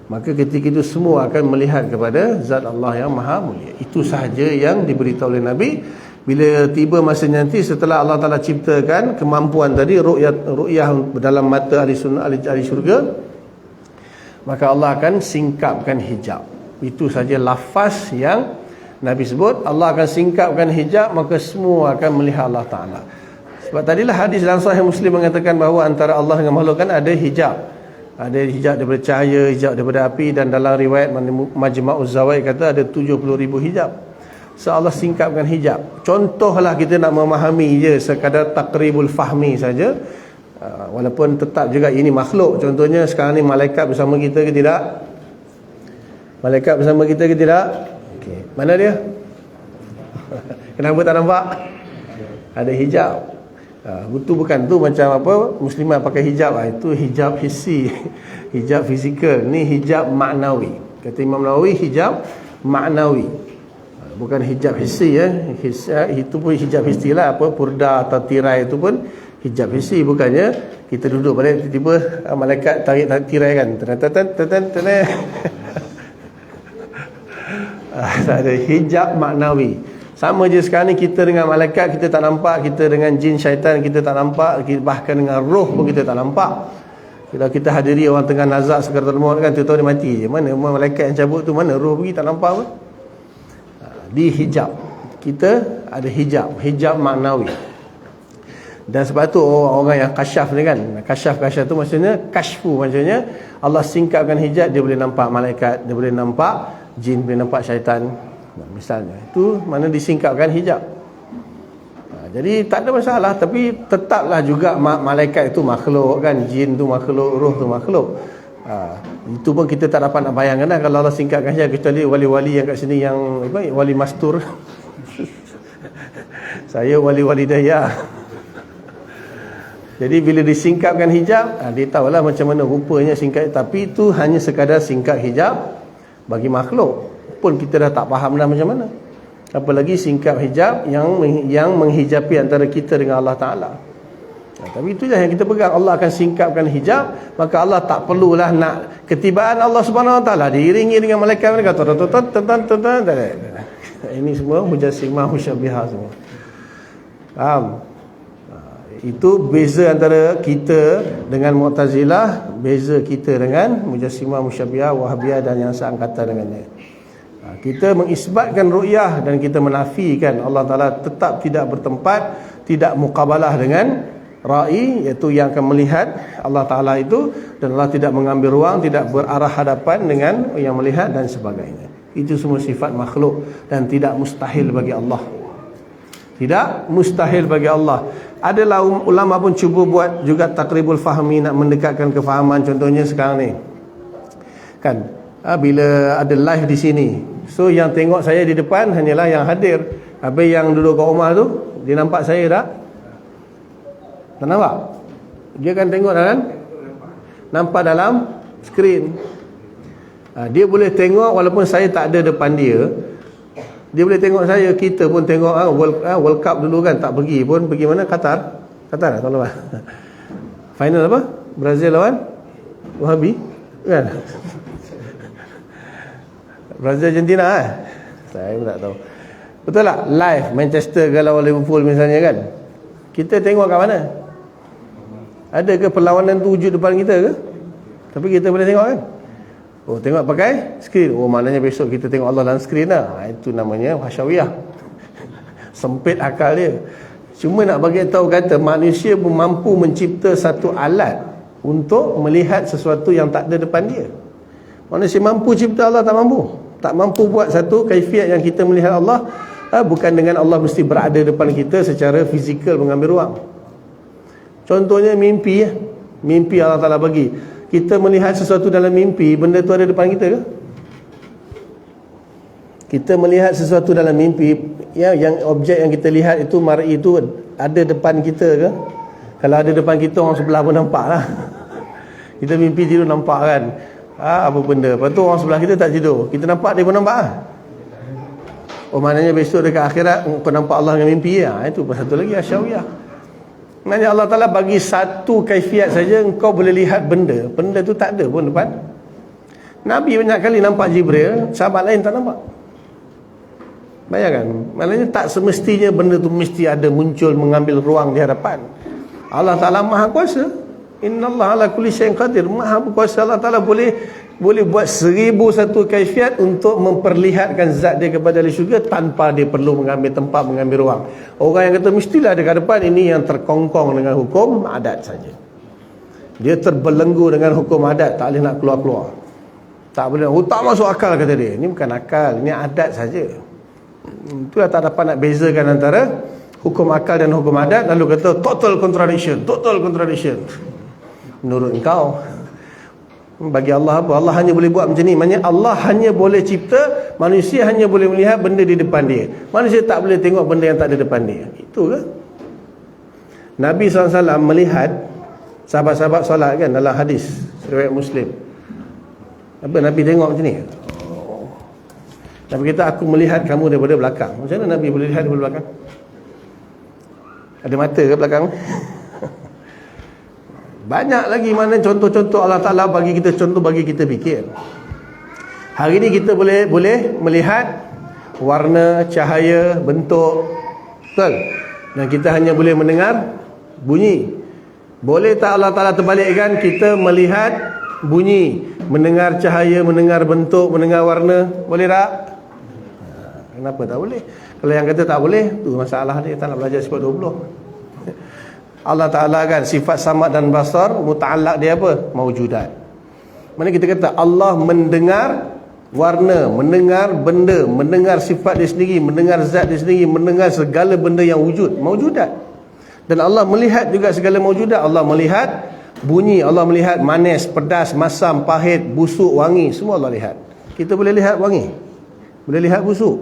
Maka ketika itu semua akan melihat kepada zat Allah yang maha mulia. Itu sahaja yang diberitahu oleh Nabi. Bila tiba masa nanti, setelah Allah Ta'ala ciptakan kemampuan tadi, ru'yah dalam mata ahli sunnah, ahli syurga, maka Allah akan singkapkan hijab. Itu saja lafaz yang Nabi sebut. Allah akan singkapkan hijab, maka semua akan melihat Allah Ta'ala. Sebab tadilah hadis dalam Sahih Muslim mengatakan bahawa antara Allah dengan makhluk kan ada hijab. Ada hijab daripada cahaya, hijab daripada api, dan dalam riwayat Majma'uz Zawaid kata ada 70,000 hijab. So Allah singkapkan hijab. Contohlah kita nak memahami je sekadar takribul fahmi saja, walaupun tetap juga ini makhluk. Contohnya sekarang ni malaikat bersama kita ke tidak? Malaikat bersama kita ke tidak? Okay. Mana dia? Kenapa tak nampak? Ada hijab. Itu bukan tu macam apa muslimat pakai hijab. Itu hijab hissi, hijab fizikal. Ni hijab maknawi. Kata Imam Nawawi, hijab maknawi, bukan hijab hissi ya. Itu pun hijab hissi lah, apa purda atau tirai itu pun hijab hissi. Bukannya kita duduk balik tiba-tiba malaikat tarik tirai kan, ada hijab maknawi. Sama je sekarang ni kita dengan malaikat kita tak nampak, kita dengan jin syaitan kita tak nampak, bahkan dengan roh pun kita tak nampak. Kalau kita hadiri orang tengah nazak sekaratul maut kan, tahu-tahu dia mati je. Mana malaikat yang cabut tu, mana roh pergi, tak nampak pun. Di hijab kita ada hijab maknawi. Dan sebab tu orang yang kasyaf ni kan, kasyaf tu maksudnya kashfu, maksudnya Allah singkapkan hijab, dia boleh nampak malaikat, dia boleh nampak jin, boleh nampak syaitan misalnya. Itu mana disingkapkan hijab. Jadi tak ada masalah. Tapi tetaplah juga malaikat itu makhluk kan, jin tu makhluk, roh tu makhluk. Itu pun kita tak dapat nak bayangkan lah kalau Allah singkapkan hijab, kecuali wali-wali yang kat sini yang apa, wali mastur. Saya wali-wali daya. Jadi bila disingkapkan hijab, dia tahulah macam mana rupanya singkap. Tapi itu hanya sekadar singkap hijab bagi makhluk. Pun kita dah tak faham dah macam mana. Apalagi singkap hijab yang menghijabi antara kita dengan Allah Ta'ala. Tapi itulah yang kita pegang. Allah akan singkapkan hijab, maka Allah tak perlulah nak ketibaan Allah Subhanahu Wa Ta'ala diiringi dengan malaikat mereka. Ini semua mujassimah musyabbihah semua. Faham? Itu beza antara kita dengan Mu'tazilah, beza kita dengan mujassimah musyabbihah, Wahabiyah dan yang seangkatan dengannya. Kita mengisbatkan ru'yah dan kita menafikan Allah Ta'ala tetap tidak bertempat, tidak muqabalah dengan ra'i, iaitu yang akan melihat Allah Ta'ala itu, dan Allah tidak mengambil ruang, tidak berarah hadapan dengan yang melihat dan sebagainya. Itu semua sifat makhluk dan tidak mustahil bagi Allah. Tidak mustahil bagi Allah. Adalah ulama pun cuba buat juga takribul fahmi, nak mendekatkan kefahaman. Contohnya sekarang ni kan, bila ada live di sini, so yang tengok saya di depan hanyalah yang hadir. Habis yang duduk kat rumah tu, dia nampak saya tak? Tak nampak? Dia kan tengok dalam, nampak dalam skrin. Dia boleh tengok walaupun saya tak ada depan dia. Dia boleh tengok saya. Kita pun tengok World Cup dulu kan, tak pergi pun. Pergi mana? Qatar tak lawan. Final apa? Brazil lawan Wahabi kan? Brazil Argentina saya pun tak tahu. Betul tak? Live Manchester ke lawan Liverpool misalnya kan, kita tengok kat mana? Ada ke perlawanan tu wujud depan kita ke? Tapi kita boleh tengok kan. Oh, tengok pakai skrin. Oh, maknanya besok kita tengok Allah dalam skrin lah. Itu namanya hasyawiyah. Sempit akal dia. Cuma nak bagi tahu kata manusia pun mampu mencipta satu alat untuk melihat sesuatu yang tak ada depan dia. Manusia mampu cipta, Allah tak mampu. Tak mampu buat satu kaifiat yang kita melihat Allah. Bukan dengan Allah mesti berada depan kita secara fizikal mengambil ruang. Contohnya mimpi. Mimpi Allah Ta'ala bagi. Kita melihat sesuatu dalam mimpi, benda tu ada depan kita ke? Kita melihat sesuatu dalam mimpi, yang objek yang kita lihat itu, mar'i itu ada depan kita ke? Kalau ada depan kita, orang sebelah pun nampak lah. Kita mimpi tidur nampak kan, apa benda. Lepas tu orang sebelah kita tak tidur, kita nampak, dia pun nampak lah. Oh, maknanya besok dekat akhirat kau nampak Allah dengan mimpi ya? Itu satu lagi asyawiyah. Maknanya Allah Ta'ala bagi satu kaifiat saja, engkau boleh lihat benda. Benda tu tak ada pun depan. Nabi banyak kali nampak Jibril, sahabat lain tak nampak. Bayangkan, maknanya tak semestinya benda tu mesti ada muncul mengambil ruang di hadapan. Allah Ta'ala Maha Kuasa. Innallaha ala kulli syai'in qadir. Maha Kuasa. Allah Ta'ala boleh buat 1001 kaifiat untuk memperlihatkan zat dia kepada ahli syurga tanpa dia perlu mengambil tempat, mengambil ruang. Orang yang kata mestilah dekat depan, ini yang terkongkong dengan hukum adat saja. Dia terbelenggu dengan hukum adat, tak boleh nak keluar-keluar. Tak boleh, tak masuk akal kata dia. Ini bukan akal, ini adat saja. Itulah tak dapat nak bezakan antara hukum akal dan hukum adat. Lalu kata total contradiction. Menurut engkau, bagi Allah apa? Allah hanya boleh buat macam ni. Maksudnya Allah hanya boleh cipta, manusia hanya boleh melihat benda di depan dia. Manusia tak boleh tengok benda yang tak ada depan dia. Itu ke? Nabi SAW melihat sahabat-sahabat solat kan, dalam hadis riwayat Muslim. Apa Nabi tengok macam ni? Nabi kata, aku melihat kamu daripada belakang. Macam mana Nabi boleh lihat daripada belakang? Ada mata ke belakang? Banyak lagi mana contoh-contoh Allah Ta'ala bagi kita, contoh bagi kita fikir. Hari ini kita boleh melihat warna, cahaya, bentuk, betul? Dan kita hanya boleh mendengar bunyi. Boleh tak Allah Ta'ala terbalikkan, kita melihat bunyi, mendengar cahaya, mendengar bentuk, mendengar warna? Boleh tak? Kenapa tak boleh? Kalau yang kata tak boleh, tu masalah dia, tak nak belajar sifat 20. Allah Ta'ala kan sifat samad dan basar, muta'allaq dia apa? Maujudat. Mana kita kata Allah mendengar warna, mendengar benda, mendengar sifat dia sendiri, mendengar zat dia sendiri, mendengar segala benda yang wujud, maujudat. Dan Allah melihat juga segala maujudat. Allah melihat bunyi, Allah melihat manis, pedas, masam, pahit, busuk, wangi, semua Allah lihat. Kita boleh lihat wangi, boleh lihat busuk,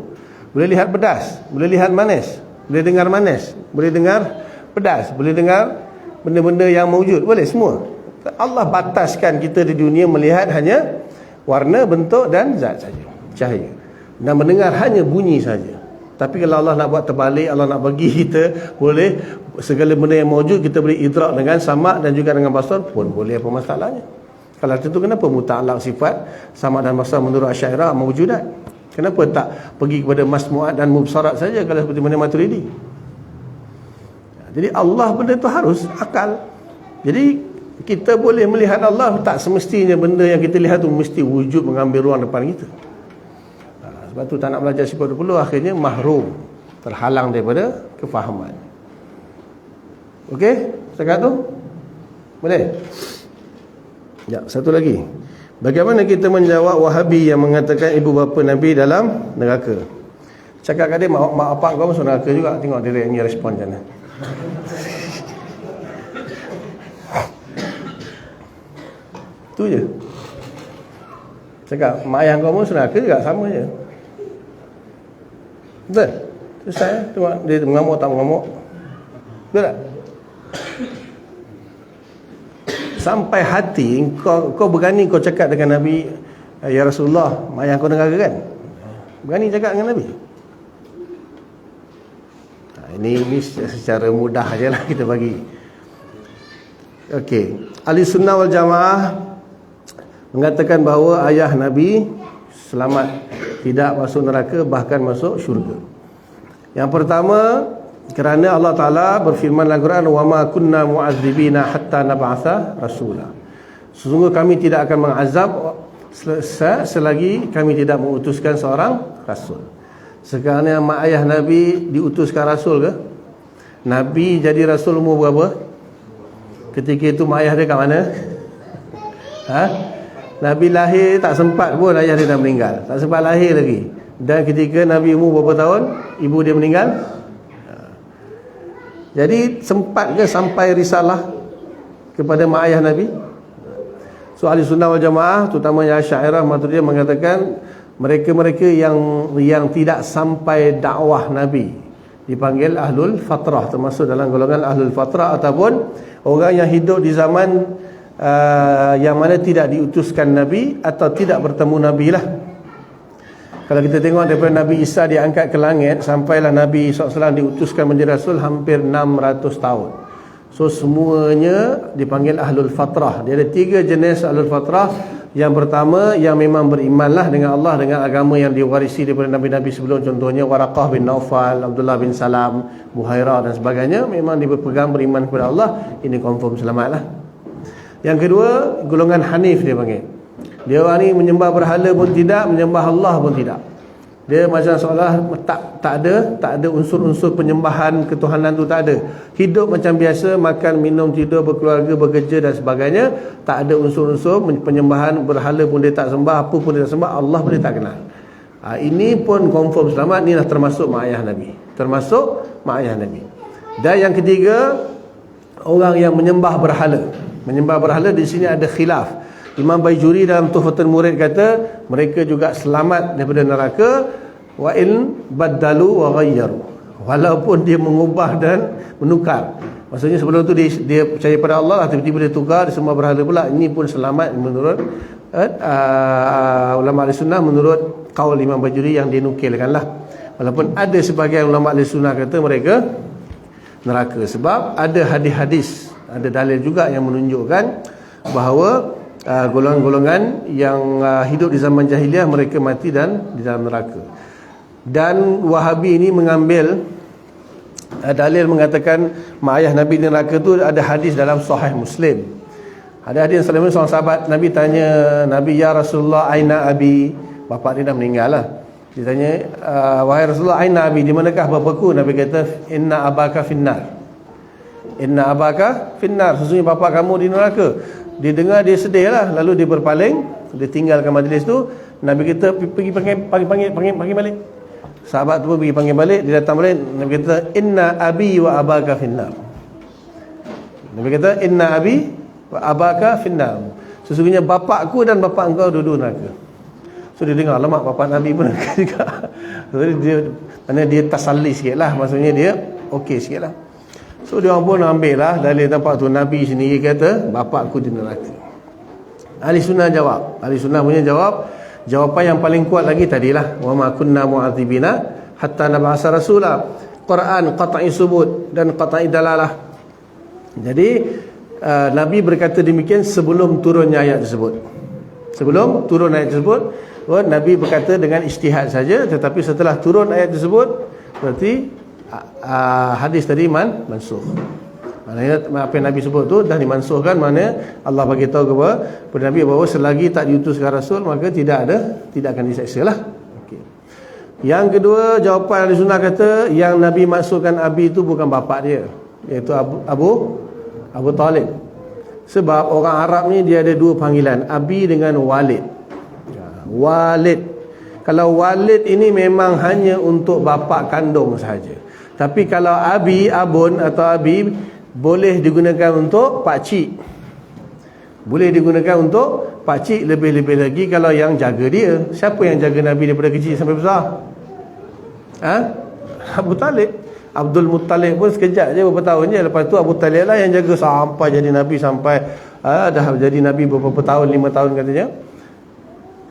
boleh lihat pedas, boleh lihat manis, boleh dengar manis, boleh dengar pedas, boleh dengar benda-benda yang mewujud, boleh semua. Allah bataskan kita di dunia melihat hanya warna, bentuk dan zat saja, cahaya, dan mendengar hanya bunyi saja. Tapi kalau Allah nak buat terbalik, Allah nak bagi kita boleh segala benda yang mewujud, kita boleh idrak dengan samak dan juga dengan basar pun boleh. Apa masalahnya? Kalau itu kenapa muta'allaq sifat samak dan basar menurut Asy'ariyah mewujudat? Kenapa tak pergi kepada masmu'at dan mubsarat saja kalau seperti mana Maturidi? Jadi Allah benda tu harus akal. Jadi kita boleh melihat Allah, tak semestinya benda yang kita lihat tu mesti wujud mengambil ruang depan kita. Sebab tu tak nak belajar sifat 20, akhirnya mahrum, terhalang daripada kefahaman. Okey, setakat tu boleh? Ya, satu lagi. Bagaimana kita menjawab Wahabi yang mengatakan ibu bapa Nabi dalam neraka? Cakap kat dia, mak bapak kau masuk neraka juga. Tengok dia ni respon macam mana. Tu je. Cakap mak ayah kau pun neraka juga, sama je. Betul? Selesai. Tengok dia mengamuk tak mengamuk. Betul tak? Sampai hati kau berani kau cakap dengan Nabi, ya Rasulullah, mak ayah kau neraka kan? Berani cakap dengan Nabi. Ini secara mudah je lah kita bagi. Okey, Ahli Sunnah wal Jamaah mengatakan bahawa ayah Nabi selamat, tidak masuk neraka, bahkan masuk syurga. Yang pertama, kerana Allah Ta'ala berfirman dalam Quran, wa ma kunna mu'adzibina hatta nab'atha rasula. Sesungguhnya kami tidak akan mengazab selagi kami tidak mengutuskan seorang rasul. Sekarang ni mak ayah Nabi diutuskan rasul ke? Nabi jadi rasul umur berapa? Ketika itu mak ayah dia kat mana? Nabi lahir tak sempat pun ayah dia dah meninggal. Tak sempat lahir lagi. Dan ketika Nabi umur berapa tahun, ibu dia meninggal. Jadi sempat ke sampai risalah kepada mak ayah Nabi? So ahli sunnah wal jamaah, terutamanya Asy'ariyah Maturidiyah, mengatakan mereka-mereka yang tidak sampai dakwah Nabi dipanggil ahlul fatrah, termasuk dalam golongan ahlul fatrah ataupun orang yang hidup di zaman yang mana tidak diutuskan Nabi atau tidak bertemu Nabi lah. Kalau kita tengok daripada Nabi Isa diangkat ke langit sampailah Nabi SAW diutuskan menjadi Rasul, hampir 600 tahun. So semuanya dipanggil ahlul fatrah. Dia ada 3 jenis ahlul fatrah. Yang pertama, yang memang berimanlah dengan Allah, dengan agama yang diwarisi daripada Nabi-Nabi sebelum. Contohnya Waraqah bin Naufal, Abdullah bin Salam, Buhairah dan sebagainya. Memang dia berpegang beriman kepada Allah. Ini confirm selamatlah. Yang kedua, golongan Hanif dia panggil. Dia orang ni menyembah berhala pun tidak, menyembah Allah pun tidak. Dia macam seolah tak ada unsur-unsur penyembahan ketuhanan tu, tak ada. Hidup macam biasa, makan, minum, tidur, berkeluarga, bekerja dan sebagainya. Tak ada unsur-unsur penyembahan berhala pun dia tak sembah, apa pun dia tak sembah, Allah pun dia tak kenal. Ini pun confirm selamat. Inilah termasuk mak ayah Nabi. Termasuk mak ayah Nabi. Dan yang ketiga, orang yang menyembah berhala. Menyembah berhala di sini ada khilaf. Imam Baijuri dalam Tuhfatul Murid kata mereka juga selamat daripada neraka, wa in baddalu wa ghayyaru, walaupun dia mengubah dan menukar. Maksudnya sebelum tu dia percaya pada Allah, tiba-tiba dia tukar, dia sembah berhala pula. Ini pun selamat menurut ulama ahli sunnah, menurut qaul Imam Baijuri yang dinukilkan lah. Walaupun ada sebahagian ulama ahli sunnah kata mereka neraka, sebab ada hadis-hadis, ada dalil juga yang menunjukkan bahawa golongan-golongan yang hidup di zaman jahiliah mereka mati dan di dalam neraka. Dan Wahabi ini mengambil dalil mengatakan mak ayah Nabi di neraka tu. Ada hadis dalam Sahih Muslim. Ada hadis yang seorang sahabat Nabi tanya Nabi, ya Rasulullah, aina abi? Bapa dia dah meninggal lah. Dia tanya, wahai Rasulullah, aina abi? Di manakah bapaku? Nabi kata, inna abaka finnar. Inna abaka finnar, sesungguhnya bapa kamu di neraka. Dia dengar, dia sedih lah. Lalu dia berpaling, dia tinggalkan majlis tu. Nabi kata, pergi panggil balik. Sahabat tu pergi panggil balik. Dia datang balik, Nabi kata, inna abi wa abaka finnar. Nabi kata, inna abi wa abaka finnar, sesungguhnya bapakku dan bapak engkau duduk neraka. So dia dengar, alamak, bapak Nabi pun neraka juga. So dia tasalli sikit lah. Maksudnya dia okey sikit lah. So dia orang pun ambil lah dalil tempat tu. Nabi sendiri kata bapakku di neraka. Ahli sunnah jawab. Ahli sunnah punya jawab, jawapan yang paling kuat lagi tadilah, wa ma kunna mu'adzibina hatta nab'asa rasula. Quran qat'i subut dan qat'i dalalah. Jadi Nabi berkata demikian sebelum turunnya ayat tersebut. Sebelum turun ayat tersebut, Nabi berkata dengan ijtihad saja. Tetapi setelah turun ayat tersebut, berarti hadis tadi mansukh. Maknanya apa yang Nabi sebut tu dah dimansuhkan. Maknanya Allah bagi tahu kepada Nabi bahawa selagi tak diutuskan Rasul, maka tidak akan diseksa lah. Okay. Yang kedua, jawapan ahli sunnah kata yang Nabi maksudkan abi itu bukan bapa dia, iaitu Abu Talib. Sebab orang Arab ni dia ada dua panggilan, abi dengan walid. Walid, kalau walid ini memang hanya untuk bapa kandung sahaja. Tapi kalau abi, abun atau abi boleh digunakan untuk pakcik. Boleh digunakan untuk pakcik, lebih-lebih lagi kalau yang jaga dia. Siapa yang jaga Nabi daripada kecil sampai besar? Abu Talib. Abdul Muttalib pun sekejap je, beberapa tahun je. Lepas tu Abu Talib lah yang jaga sampai jadi Nabi, sampai dah jadi Nabi beberapa tahun, 5 tahun katanya.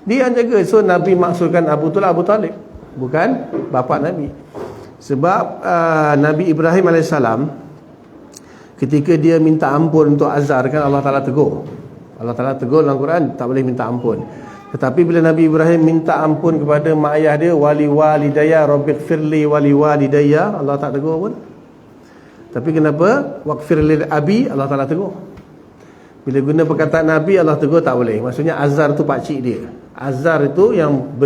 Dia yang jaga. So Nabi maksudkan Abu Talib, bukan bapa Nabi. Sebab Nabi Ibrahim AS ketika dia minta ampun untuk Azar, kan Allah Ta'ala tegur. Allah Ta'ala tegur dalam Quran, tak boleh minta ampun. Tetapi bila Nabi Ibrahim minta ampun kepada mak ayah dia, wali walidayya rabbighfirli wali walidayya, Allah tak tegur pun. Tapi kenapa waqfir lil abi, Allah Ta'ala tegur. Bila guna perkataan Nabi, Allah tegur tak boleh. Maksudnya Azar tu pakcik dia. Azar itu yang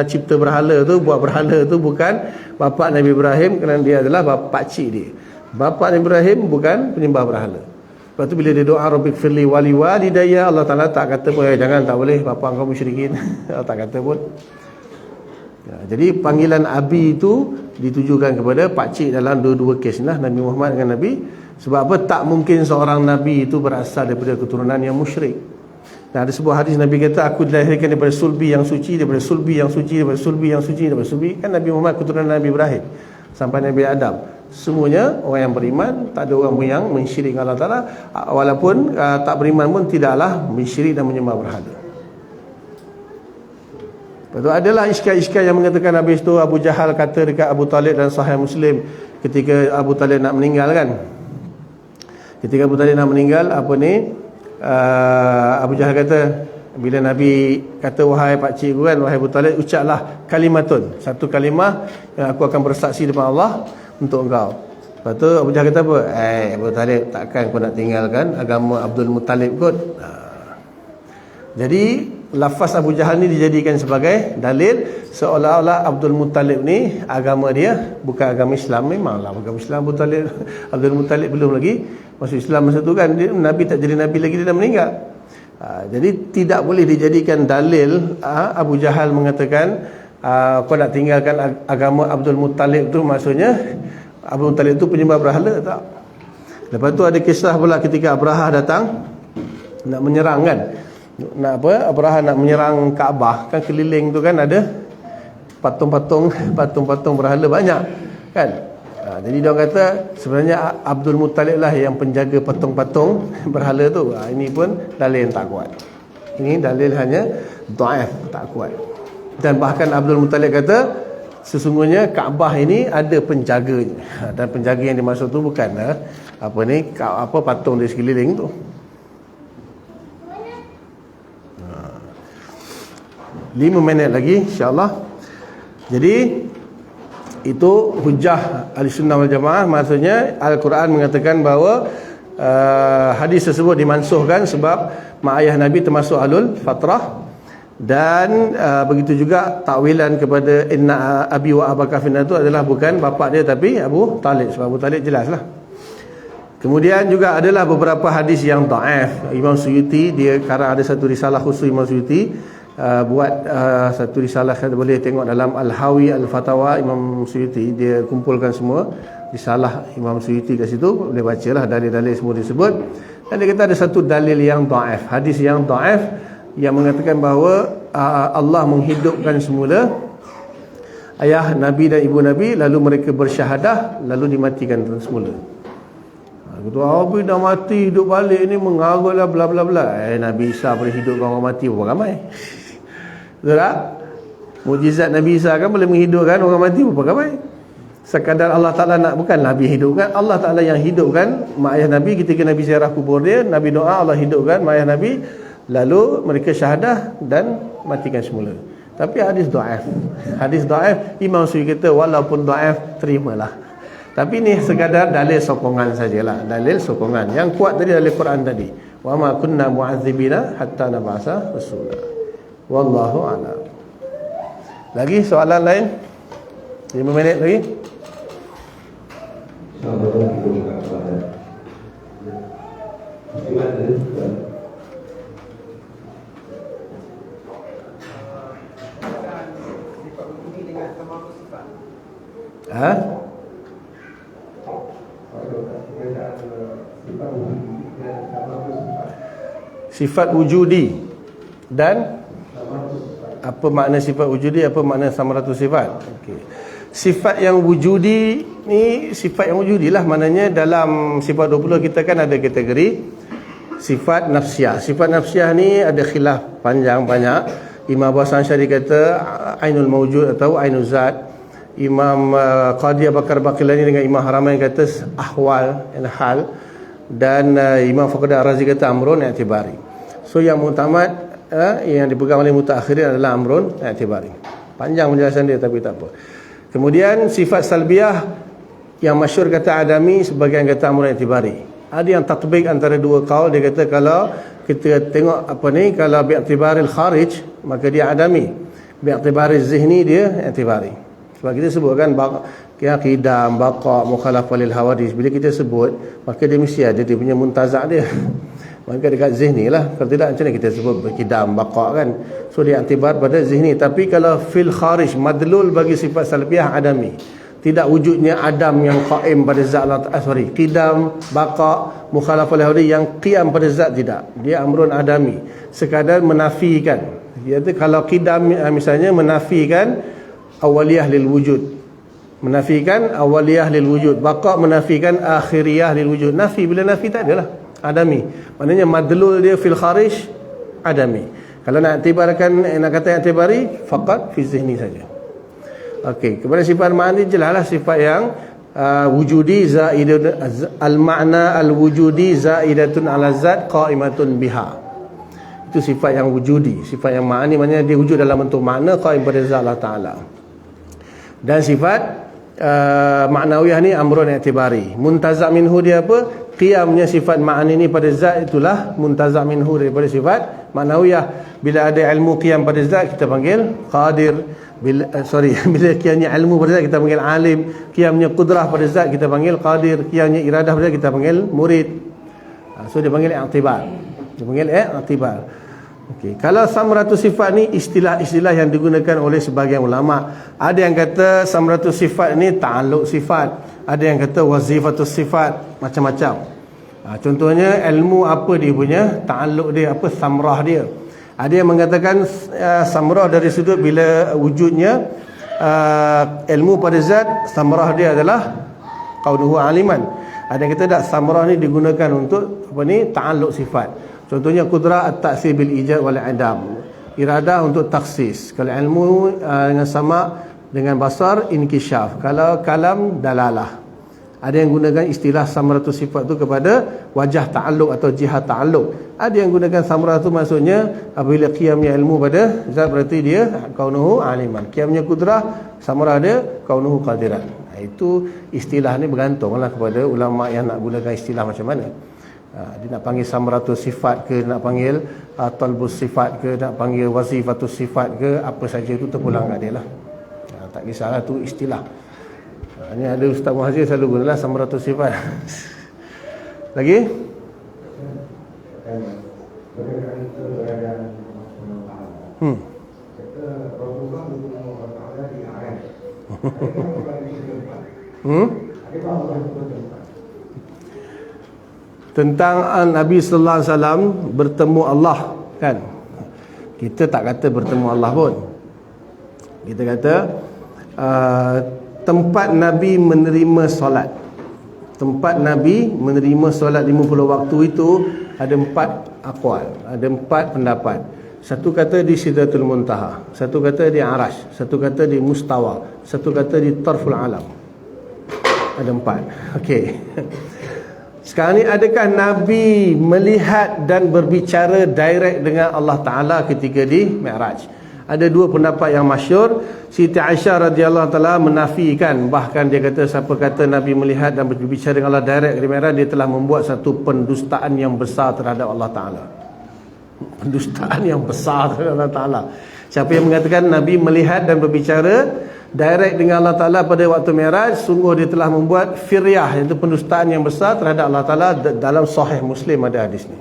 cipta berhala tu, buat berhala tu bukan bapa Nabi Ibrahim, kerana dia adalah pakcik dia. Bapa Nabi Ibrahim bukan penyembah berhala. Lepas tu bila dia doa Rabbik firli wali walidayya, Allah Ta'ala tak kata pun jangan, tak boleh, bapa engkau musyrikin. Allah tak kata pun. Jadi panggilan Abi itu ditujukan kepada pakcik dalam dua-dua kes lah, Nabi Muhammad dengan Nabi. Sebab apa? Tak mungkin seorang Nabi itu berasal daripada keturunan yang musyrik. Ada sebuah hadis Nabi kata, aku dilahirkan daripada sulbi yang suci, daripada sulbi yang suci, daripada sulbi yang suci, daripada sulbi. Kan Nabi Muhammad keturunan Nabi Ibrahim sampai Nabi Adam. Semuanya orang yang beriman, tak ada orang yang mensyirik Allah Ta'ala. Walaupun tak beriman pun tidaklah mensyirik dan menyembah berhala. Lepas tu adalah iskal-iskal yang mengatakan habis tu Abu Jahal kata dekat Abu Talib dan Sahih Muslim ketika Abu Talib nak meninggal kan. Ketika Abu Talib nak meninggal, Abu Jahal kata, bila Nabi kata wahai pakcik ku kan, wahai Abu Talib, ucaplah kalimatun, satu kalimah yang aku akan bersaksi depan Allah untuk engkau. Lepas tu Abu Jahal kata apa? Abu Talib, takkan kau nak tinggalkan agama Abdul Muttalib kot. Jadi lafaz Abu Jahal ni dijadikan sebagai dalil seolah-olah Abdul Muttalib ni agama dia bukan agama Islam. Memanglah agama Islam Abu Talib, Abdul Muttalib belum lagi masuk Islam masa tu kan. Nabi tak jadi Nabi lagi, dia dah meninggal. Jadi tidak boleh dijadikan dalil Abu Jahal mengatakan kau nak tinggalkan agama Abdul Muttalib tu, maksudnya Abdul Muttalib tu penyembah berhala, tak. Lepas tu ada kisah pula ketika Abrahah datang nak menyerang kan. Abrahah nak menyerang Kaabah kan, keliling tu kan ada patung-patung berhala banyak kan. Jadi dia orang kata sebenarnya Abdul Muttalib lah yang penjaga patung-patung berhala tu. Ini pun dalil yang tak kuat. Ini dalil hanya dhaif, tak kuat. Dan bahkan Abdul Muttalib kata sesungguhnya Kaabah ini ada penjaganya. Dan penjaga yang dimaksud tu bukan patung di sekeliling tu. 5 minit lagi insya-Allah. Jadi itu hujah Ahlussunnah wal Jamaah, maksudnya Al-Quran mengatakan bahawa hadis tersebut dimansuhkan sebab mak ayah Nabi termasuk ahlul fatrah. Dan begitu juga takwilan kepada inna abi wa abaka finnar itu adalah bukan bapa dia tapi Abu Talib, sebab Abu Talib jelaslah. Kemudian juga adalah beberapa hadis yang dhaif. Imam Suyuti dia karang ada satu risalah khusus, Imam Suyuti buat satu risalah, boleh tengok dalam Al-Hawi Al-Fatawa Imam Suyuti, dia kumpulkan semua risalah Imam Suyuti kat situ, boleh bacalah dalil-dalil semua disebut. Dan dia kata ada satu dalil yang dhaif, hadis yang dhaif yang mengatakan bahawa Allah menghidupkan semula ayah Nabi dan ibu Nabi, lalu mereka bersyahadah, lalu dimatikan semula. Kata Abi dah mati, hidup balik ni mengarutlah bla bla bla. Nabi Isa boleh hidupkan orang mati berapa ramai? Betul tak? Mukjizat Nabi Isa kan boleh menghidupkan orang mati berapa ramai? Sekadar Allah Ta'ala nak, bukan Nabi hidupkan, Allah Ta'ala yang hidupkan mak ayah Nabi. Ketika Nabi ziarah kubur dia, Nabi doa, Allah hidupkan mak ayah Nabi, lalu mereka syahadah dan matikan semula. Tapi hadis dhaif. Hadis dhaif, Imam Suyuti kata walaupun dhaif, terimalah. Tapi ni sekadar dalil sokongan sajalah, dalil sokongan. Yang kuat tadi dalil Quran tadi. Wa ma kunna mu'adzibina hatta nab'atha rasula. Wallahu a'lam. Lagi soalan lain? 5 minit lagi. Sifat wujudi dan apa makna sifat wujudi, apa makna samaratus sifat. Okey. Sifat yang wujudi ni, sifat yang wujudilah, maknanya dalam sifat 20 kita kan ada kategori sifat nafsiyah. Sifat nafsiyah ni ada khilaf panjang banyak. Imam Abu Hasan Asy'ari kata ainul mawjud atau ainul zat. Imam Qadi Abu Bakar Baqilani dengan Imam Haramain kata ahwal dan hal. Dan Imam Fakhruddin Ar-Razi kata amrun i'tibari. So yang muktamad yang dipegang oleh mutaakhirin adalah amrun i'tibari. Panjang penjelasan dia tapi tak apa. Kemudian sifat salbiyah yang masyhur kata Adami, sebagian kata amrun i'tibari. Ada yang tatbik antara dua kaul, dia kata kalau kita tengok kalau bi'tibaril kharij maka dia adami, bi'tibaril zihni dia i'tibari. Sebab kita sebut kan qidam, baqa, mukhalafah lil hawadis, bila kita sebut maka dia mesti ada dia punya muntazak dia. Maka dekat zihni lah, kalau tidak macam mana kita sebut qidam, baqa kan. So dia i'tibar pada zihni. Tapi kalau fil kharij, madlul bagi sifat salbiyah adami, tidak wujudnya adam yang qaim pada zat Allah, qidam, baqa, mukhalafah lil hawadis yang qiyam pada zat, tidak, dia amrun adami, sekadar menafikan. Iaitu kalau qidam misalnya menafikan awaliyah lil wujud, menafikan awaliyah lil wujud, baqa menafikan akhiriyah lil wujud. Nafi, bila nafi tak adalah adami, maknanya madlul dia fil kharij adami. Kalau nak iktibarkan, nak kata iktibari, faqat fi zihni saja. Okey, kepada sifat ma'ani jelaslah sifat yang wujudi zaidatun, al-ma'na al-wujudi zaidatun ala zat qa'imatun biha. Itu sifat yang wujudi. Sifat yang ma'ani maknanya dia wujud dalam bentuk makna, qaim pada zat Allah Ta'ala. Dan sifat ma'nawiyah ni amrun i'tibari. Muntazak minhu dia apa? Qiyamnya sifat ma'ani ni pada zat, itulah muntazak minhu daripada sifat ma'nawiyah. Bila ada ilmu qiyam pada zat kita panggil qadir. Bila qiyamnya ilmu pada zat kita panggil alim. Qiyamnya qudrah pada zat kita panggil qadir. Qiyamnya iradah pada zat kita panggil murid. So dia panggil i'tibar. Dia panggil i'tibar. Okey, kalau samratus sifat ni istilah-istilah yang digunakan oleh sebahagian ulama. Ada yang kata samratus sifat ni ta'alluq sifat, ada yang kata wazifatus sifat, macam-macam. Contohnya ilmu apa dia punya ta'alluq dia, apa samrah dia. Ada yang mengatakan samrah dari sudut bila wujudnya ilmu pada zat, samrah dia adalah qaunuhu aliman. Ada yang kata tak, samrah ni digunakan untuk ta'alluq sifat. Contohnya qudrah at-ta'sir bil ijad wal adam, iradah untuk taksis. Kalau ilmu dengan sama dengan basar, inkisyaf. Kalau kalam, dalalah. Ada yang gunakan istilah samratus sifat tu kepada wajah ta'alluq atau jihad ta'alluq. Ada yang gunakan samrah tu maksudnya apabila qiyamnya ilmu pada zat, berarti dia kaunuhu aliman. Qiyamnya qudrah, samrah dia kaunuhu qadiran. Itu istilah ni bergantunglah kepada ulama yang nak gunakan istilah macam mana. Dia nak panggil samratus sifat ke, nak panggil talbus sifat ke, nak panggil wazifatus sifat ke, apa saja itu terpulang kat dia lah. Tak kisahlah, tu istilah. Ini ada Ustaz Muhazir selalu gunalah samratus sifat. Lagi? Tentang Nabi sallallahu alaihi wasallam bertemu Allah kan. Kita tak kata bertemu Allah pun. Kita kata tempat Nabi menerima solat. Tempat Nabi menerima solat 50 waktu itu ada 4 aqwal, ada 4 pendapat. Satu kata di Sidratul Muntaha, satu kata di Arash, satu kata di Mustawa, satu kata di Tarful Alam. Ada 4. Okey. Sekarang ni, adakah Nabi melihat dan berbicara direct dengan Allah Ta'ala ketika di Mi'raj? Ada 2 pendapat yang masyhur. Siti Aisyah radhiyallahu ta'ala menafikan, bahkan dia kata siapa kata Nabi melihat dan berbicara dengan Allah direct di Mi'raj, dia telah membuat satu pendustaan yang besar terhadap Allah Ta'ala. Pendustaan yang besar terhadap Allah Ta'ala. Siapa yang mengatakan Nabi melihat dan berbicara direct dengan Allah Ta'ala pada waktu Mi'raj, sungguh dia telah membuat firyah, iaitu pendustaan yang besar terhadap Allah Ta'ala. Dalam Sahih Muslim ada hadis ni.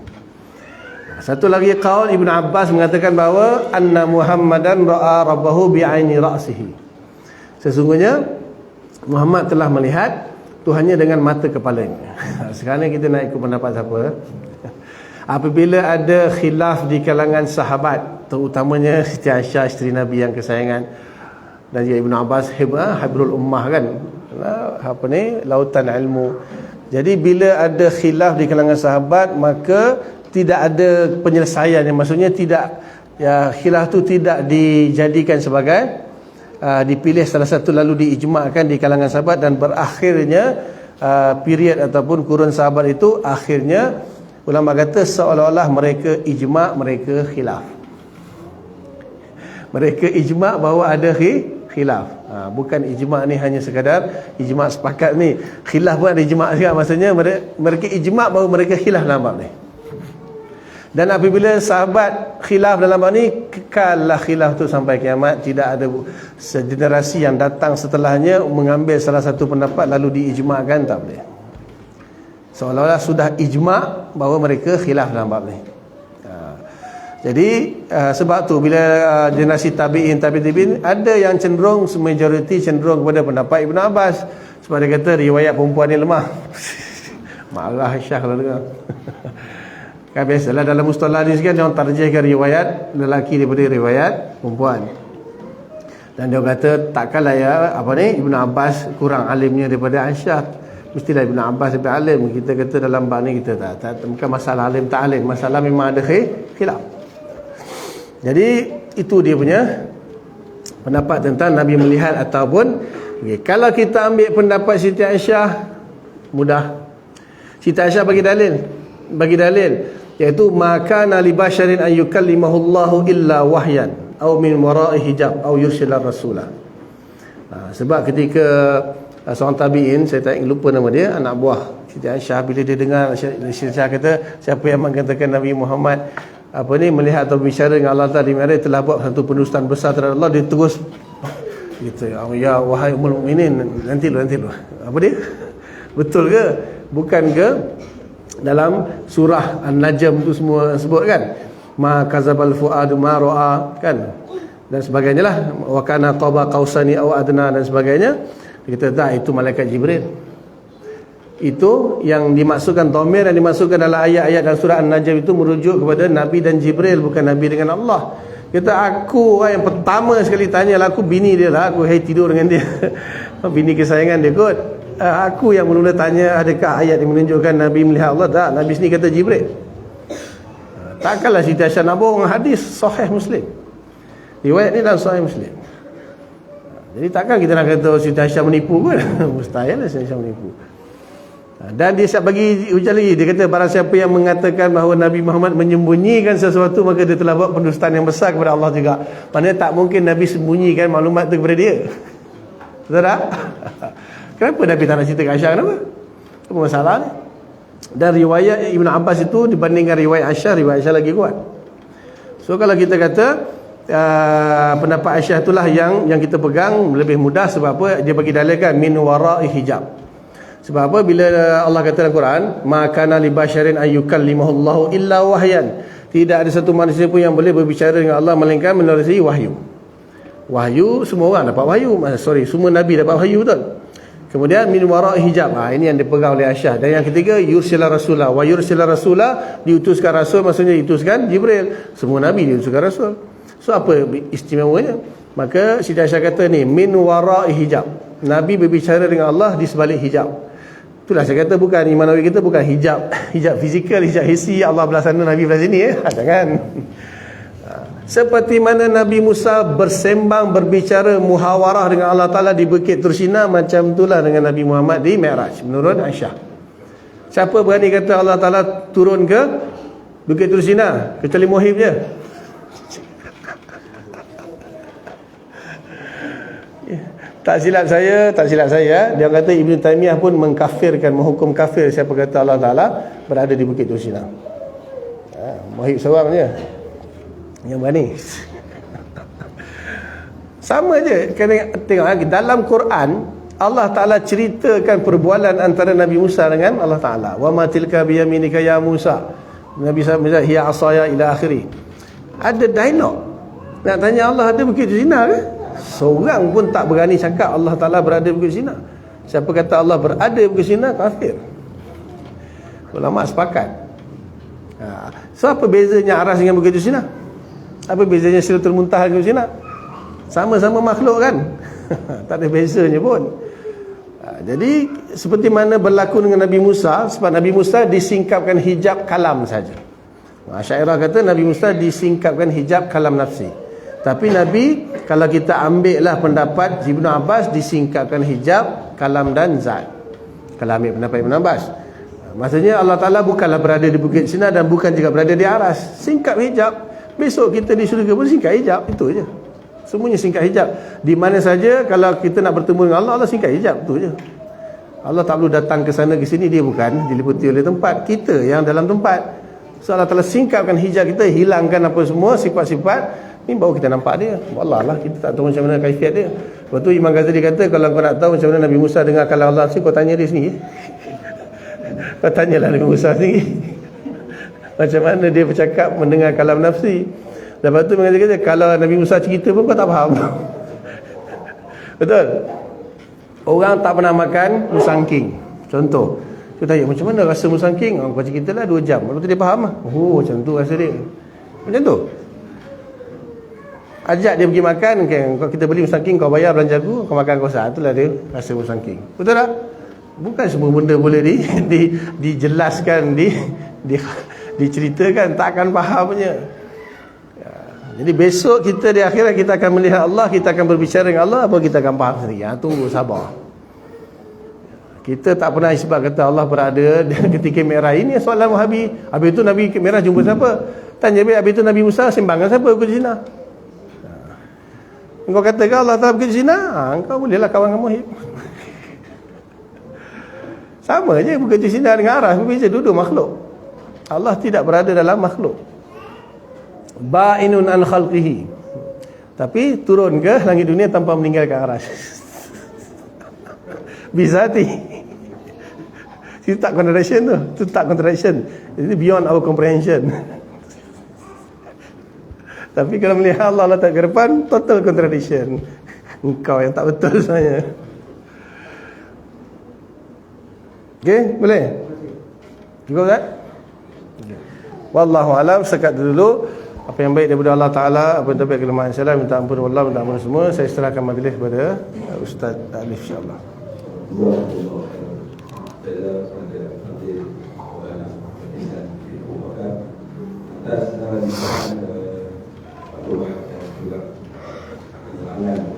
Satu lagi qaul Ibn Abbas mengatakan bahawa anna Muhammadan ra'a rabbahu bi'aini ra'sihi. Sesungguhnya Muhammad telah melihat Tuhannya dengan mata kepalanya. Sekarang kita nak ikut pendapat siapa? Apabila ada khilaf di kalangan sahabat, terutamanya Siti Aisyah, isteri Nabi yang kesayangan, dan juga Ibn Abbas, Hibrul Ummah kan, lautan ilmu. Jadi bila ada khilaf di kalangan sahabat, maka tidak ada penyelesaian. Yang maksudnya tidak, khilaf tu tidak dijadikan sebagai dipilih salah satu lalu diijma'kan di kalangan sahabat, dan berakhirnya period ataupun kurun sahabat itu, akhirnya ulama kata seolah-olah mereka ijma', mereka khilaf. Mereka ijma' bahawa ada khilaf. Bukan ijma' ni hanya sekadar ijma' sepakat ni. Khilaf pun ada ijma' juga. Maksudnya mereka ijma' baru mereka khilaf dalam bab ni. Dan apabila sahabat khilaf dalam bab ni, kekallah khilaf tu sampai kiamat. Tidak ada segenerasi yang datang setelahnya mengambil salah satu pendapat lalu diijma'kan, tak boleh. Seolah-olah sudah ijma' bahawa mereka khilaf dalam bab ni. Jadi sebab tu bila generasi tabi'in ada yang cenderung, majoriti cenderung kepada pendapat Ibn Abbas, sebab dia kata riwayat perempuan ni lemah. Marah Aisyah kalau dengar. Kan biasalah dalam mustalah hadis kan, dia orang tarjihkan riwayat lelaki daripada riwayat perempuan. Dan dia kata takkanlah ya Ibn Abbas kurang alimnya daripada Aisyah. Mestilah Ibn Abbas lebih alim. Kita kata dalam bab ni kita tak bukan masalah alim tak alim, masalah memang ada khilaf. Jadi itu dia punya pendapat tentang Nabi melihat ataupun kalau kita ambil pendapat Siti Aisyah, mudah. Siti Aisyah bagi dalil iaitu maka li basyarin an yukallimahullahu illa wahyan aw min wara'i hijab aw yursila rasulah. Sebab ketika seorang tabi'in, saya tak lupa nama dia, anak buah Siti Aisyah, bila dia dengar Siti Aisyah kata siapa yang mengatakan Nabi Muhammad melihat atau bicara dengan Allah Ta'ala di Mi'raj telah buat satu pendustaan besar terhadap Allah, dia terus gitu, ya wahai ummul mukminin, nanti lu betul ke? Bukan ke dalam surah An-Najm tu semua sebut kan, ma kazabal fuadu ma ra'a kan, dan sebagainya lah, wa kana qaba qausani aw adna dan sebagainya. Kita tak, itu malaikat Jibril. Itu yang dimaksudkan dhamir yang dimaksudkan dalam ayat-ayat dalam surah An-Najm itu merujuk kepada Nabi dan Jibril, bukan Nabi dengan Allah. Kata aku yang pertama sekali tanya lah, aku bini dia lah, aku tidur dengan dia. Bini kesayangan dia kot. Aku yang mula-mula tanya adakah ayat yang menunjukkan Nabi melihat Allah. Tak, Nabi sini kata Jibril. Takkanlah Siti Aisyah nak bohong, hadis sahih Muslim. Riwayat ni dalam sahih Muslim. Jadi takkan kita nak kata Siti Aisyah menipu pun. Mustahil lah Siti Aisyah menipu. Dan dia bagi hujah lagi, dia kata barang siapa yang mengatakan bahawa Nabi Muhammad menyembunyikan sesuatu, maka dia telah buat pendustaan yang besar kepada Allah juga. Maknanya tak mungkin Nabi sembunyikan maklumat itu kepada dia. Betul tak? Kenapa Nabi tak nak cerita ke Aisyah? Kenapa? Apa masalah ni? Dan riwayat Ibn Abbas itu dibandingkan riwayat Aisyah lagi kuat. So kalau kita kata pendapat Aisyah itulah yang kita pegang lebih mudah. Sebab apa? Dia bagi dalilkan min wara'i hijab. Sebab apa? Bila Allah kata dalam Quran, ma kana li basyarin ayyukallimahullahu illa wahyan, tidak ada satu manusia pun yang boleh berbicara dengan Allah melainkan melalui wahyu. Wahyu semua orang dapat wahyu. Semua Nabi dapat wahyu, betul. Kemudian min wara'i hijab. Ini yang dipegang oleh Aisyah. Dan yang ketiga, yursila rasulah. Wa yursila rasulah, diutuskan rasul, maksudnya diutuskan Jibril. Semua Nabi diutuskan rasul. So apa istimewanya? Maka Siti Aisyah kata ni min wara'i hijab. Nabi berbicara dengan Allah di sebalik hijab. Itulah saya kata bukan iman Nabi kita bukan hijab fizikal, hijab hissi, Allah belah sana Nabi belah sini jangan. Seperti mana Nabi Musa bersembang, berbicara, muhawarah dengan Allah Ta'ala di Bukit Tursina, macam itulah dengan Nabi Muhammad di Mi'raj menurut Aisyah. Siapa berani kata Allah Ta'ala turun ke Bukit Tursina kecuali Muhib je? Tak silap saya, dia kata Ibn Taymiyah pun mengkafirkan, menghukum kafir siapa kata Allah Ta'ala berada di Bukit Tursina. Muhib seorang je yang berani. Sama je. Tengok dalam Quran Allah Ta'ala ceritakan perbualan antara Nabi Musa dengan Allah Ta'ala. Wa ma tilka biyaminika ya Musa. Nabi Musa hiya asaya ila akhiri. Ada dialog. Nak tanya Allah ada Bukit Tursina ke? Seorang pun tak berani cakap Allah Ta'ala berada di Bukit Tursina. Siapa kata Allah berada di Bukit Tursina, kafir. Ulama sepakat. So apa bezanya Aras dengan Bukit Tursina? Apa bezanya Sidratul Muntaha dengan Bukit Tursina? Sama-sama makhluk kan? Tak ada bezanya pun. Jadi seperti mana berlaku dengan Nabi Musa, sebab Nabi Musa disingkapkan hijab kalam saja. Asy'ariyah kata Nabi Musa disingkapkan hijab kalam nafsi. Tapi Nabi, kalau kita ambil lah pendapat Ibn Abbas, disingkapkan hijab kalam dan zat. Kalau ambil pendapat Ibn Abbas, maksudnya Allah Ta'ala bukanlah berada di Bukit Tursina dan bukan juga berada di Aras. Singkap hijab. Besok kita di syurga pun singkap hijab. Itu je. Semuanya singkat hijab. Di mana saja kalau kita nak bertemu dengan Allah, Allah singkat hijab, tu je. Allah tak perlu datang ke sana ke sini, dia bukan diliputi oleh tempat, kita yang dalam tempat. So Allah Ta'ala singkapkan hijab kita, hilangkan apa semua sifat-sifat ni, baru kita nampak dia. Wallah lah, kita tak tahu macam mana kaifiat dia. Lepas tu Imam Ghazali kata, kalau kau nak tahu macam mana Nabi Musa dengar kalam Allah, kau tanya dia sendiri. Kau tanyalah Nabi Musa sendiri macam mana dia bercakap mendengar kalam nafsi. Lepas tu Imam Ghazali kata, kalau Nabi Musa cerita pun kau tak faham. Betul? Orang tak pernah makan musangking, contoh, kita tanya macam mana rasa musangking, kau cerita lah 2 jam, lepas tu dia faham lah. Oh macam tu rasa dia, macam tu. Ajak dia pergi makan, okay, kalau kita beli musangking, kau bayar belanja aku, kau makan kau sah, itulah dia rasa musangking. Betul tak? Bukan semua benda boleh dijelaskan, diceritakan, takkan fahamnya. Jadi besok kita di akhirat kita akan melihat Allah, kita akan berbicara dengan Allah, apa kita akan faham sendiri. Tunggu sabar. Kita tak pernah isbat kata Allah berada ketika Mi'raj. Ini soalan Wahabi. Habis itu Nabi Mi'raj jumpa siapa? Tanya habis itu Nabi Musa sembang dengan siapa? Pergi ke Zina. Engkau katakan Allah tak pergi ke Zina, engkau bolehlah kawan dengan Muhib. Sama je bekerja Zina dengan Aras, berbeza duduk makhluk. Allah tidak berada dalam makhluk. Ba'inun an khalqihi, tapi turun ke langit dunia tanpa meninggalkan Aras. Bizati. Itu tak contradiction tu. Itu tak contradiction. Itu beyond our comprehension. Tapi kalau melihat Allah letak ke depan, total contradiction. Engkau yang tak betul sebenarnya. Okey, boleh? Cukup tak? Wallahu alam, sekat dulu. Apa yang baik daripada Allah Ta'ala, apa yang terbaik kelemahan saya, minta ampun Allah, minta ampun semua. Saya serahkan majlis kepada Ustaz Alif, insyaAllah. Atas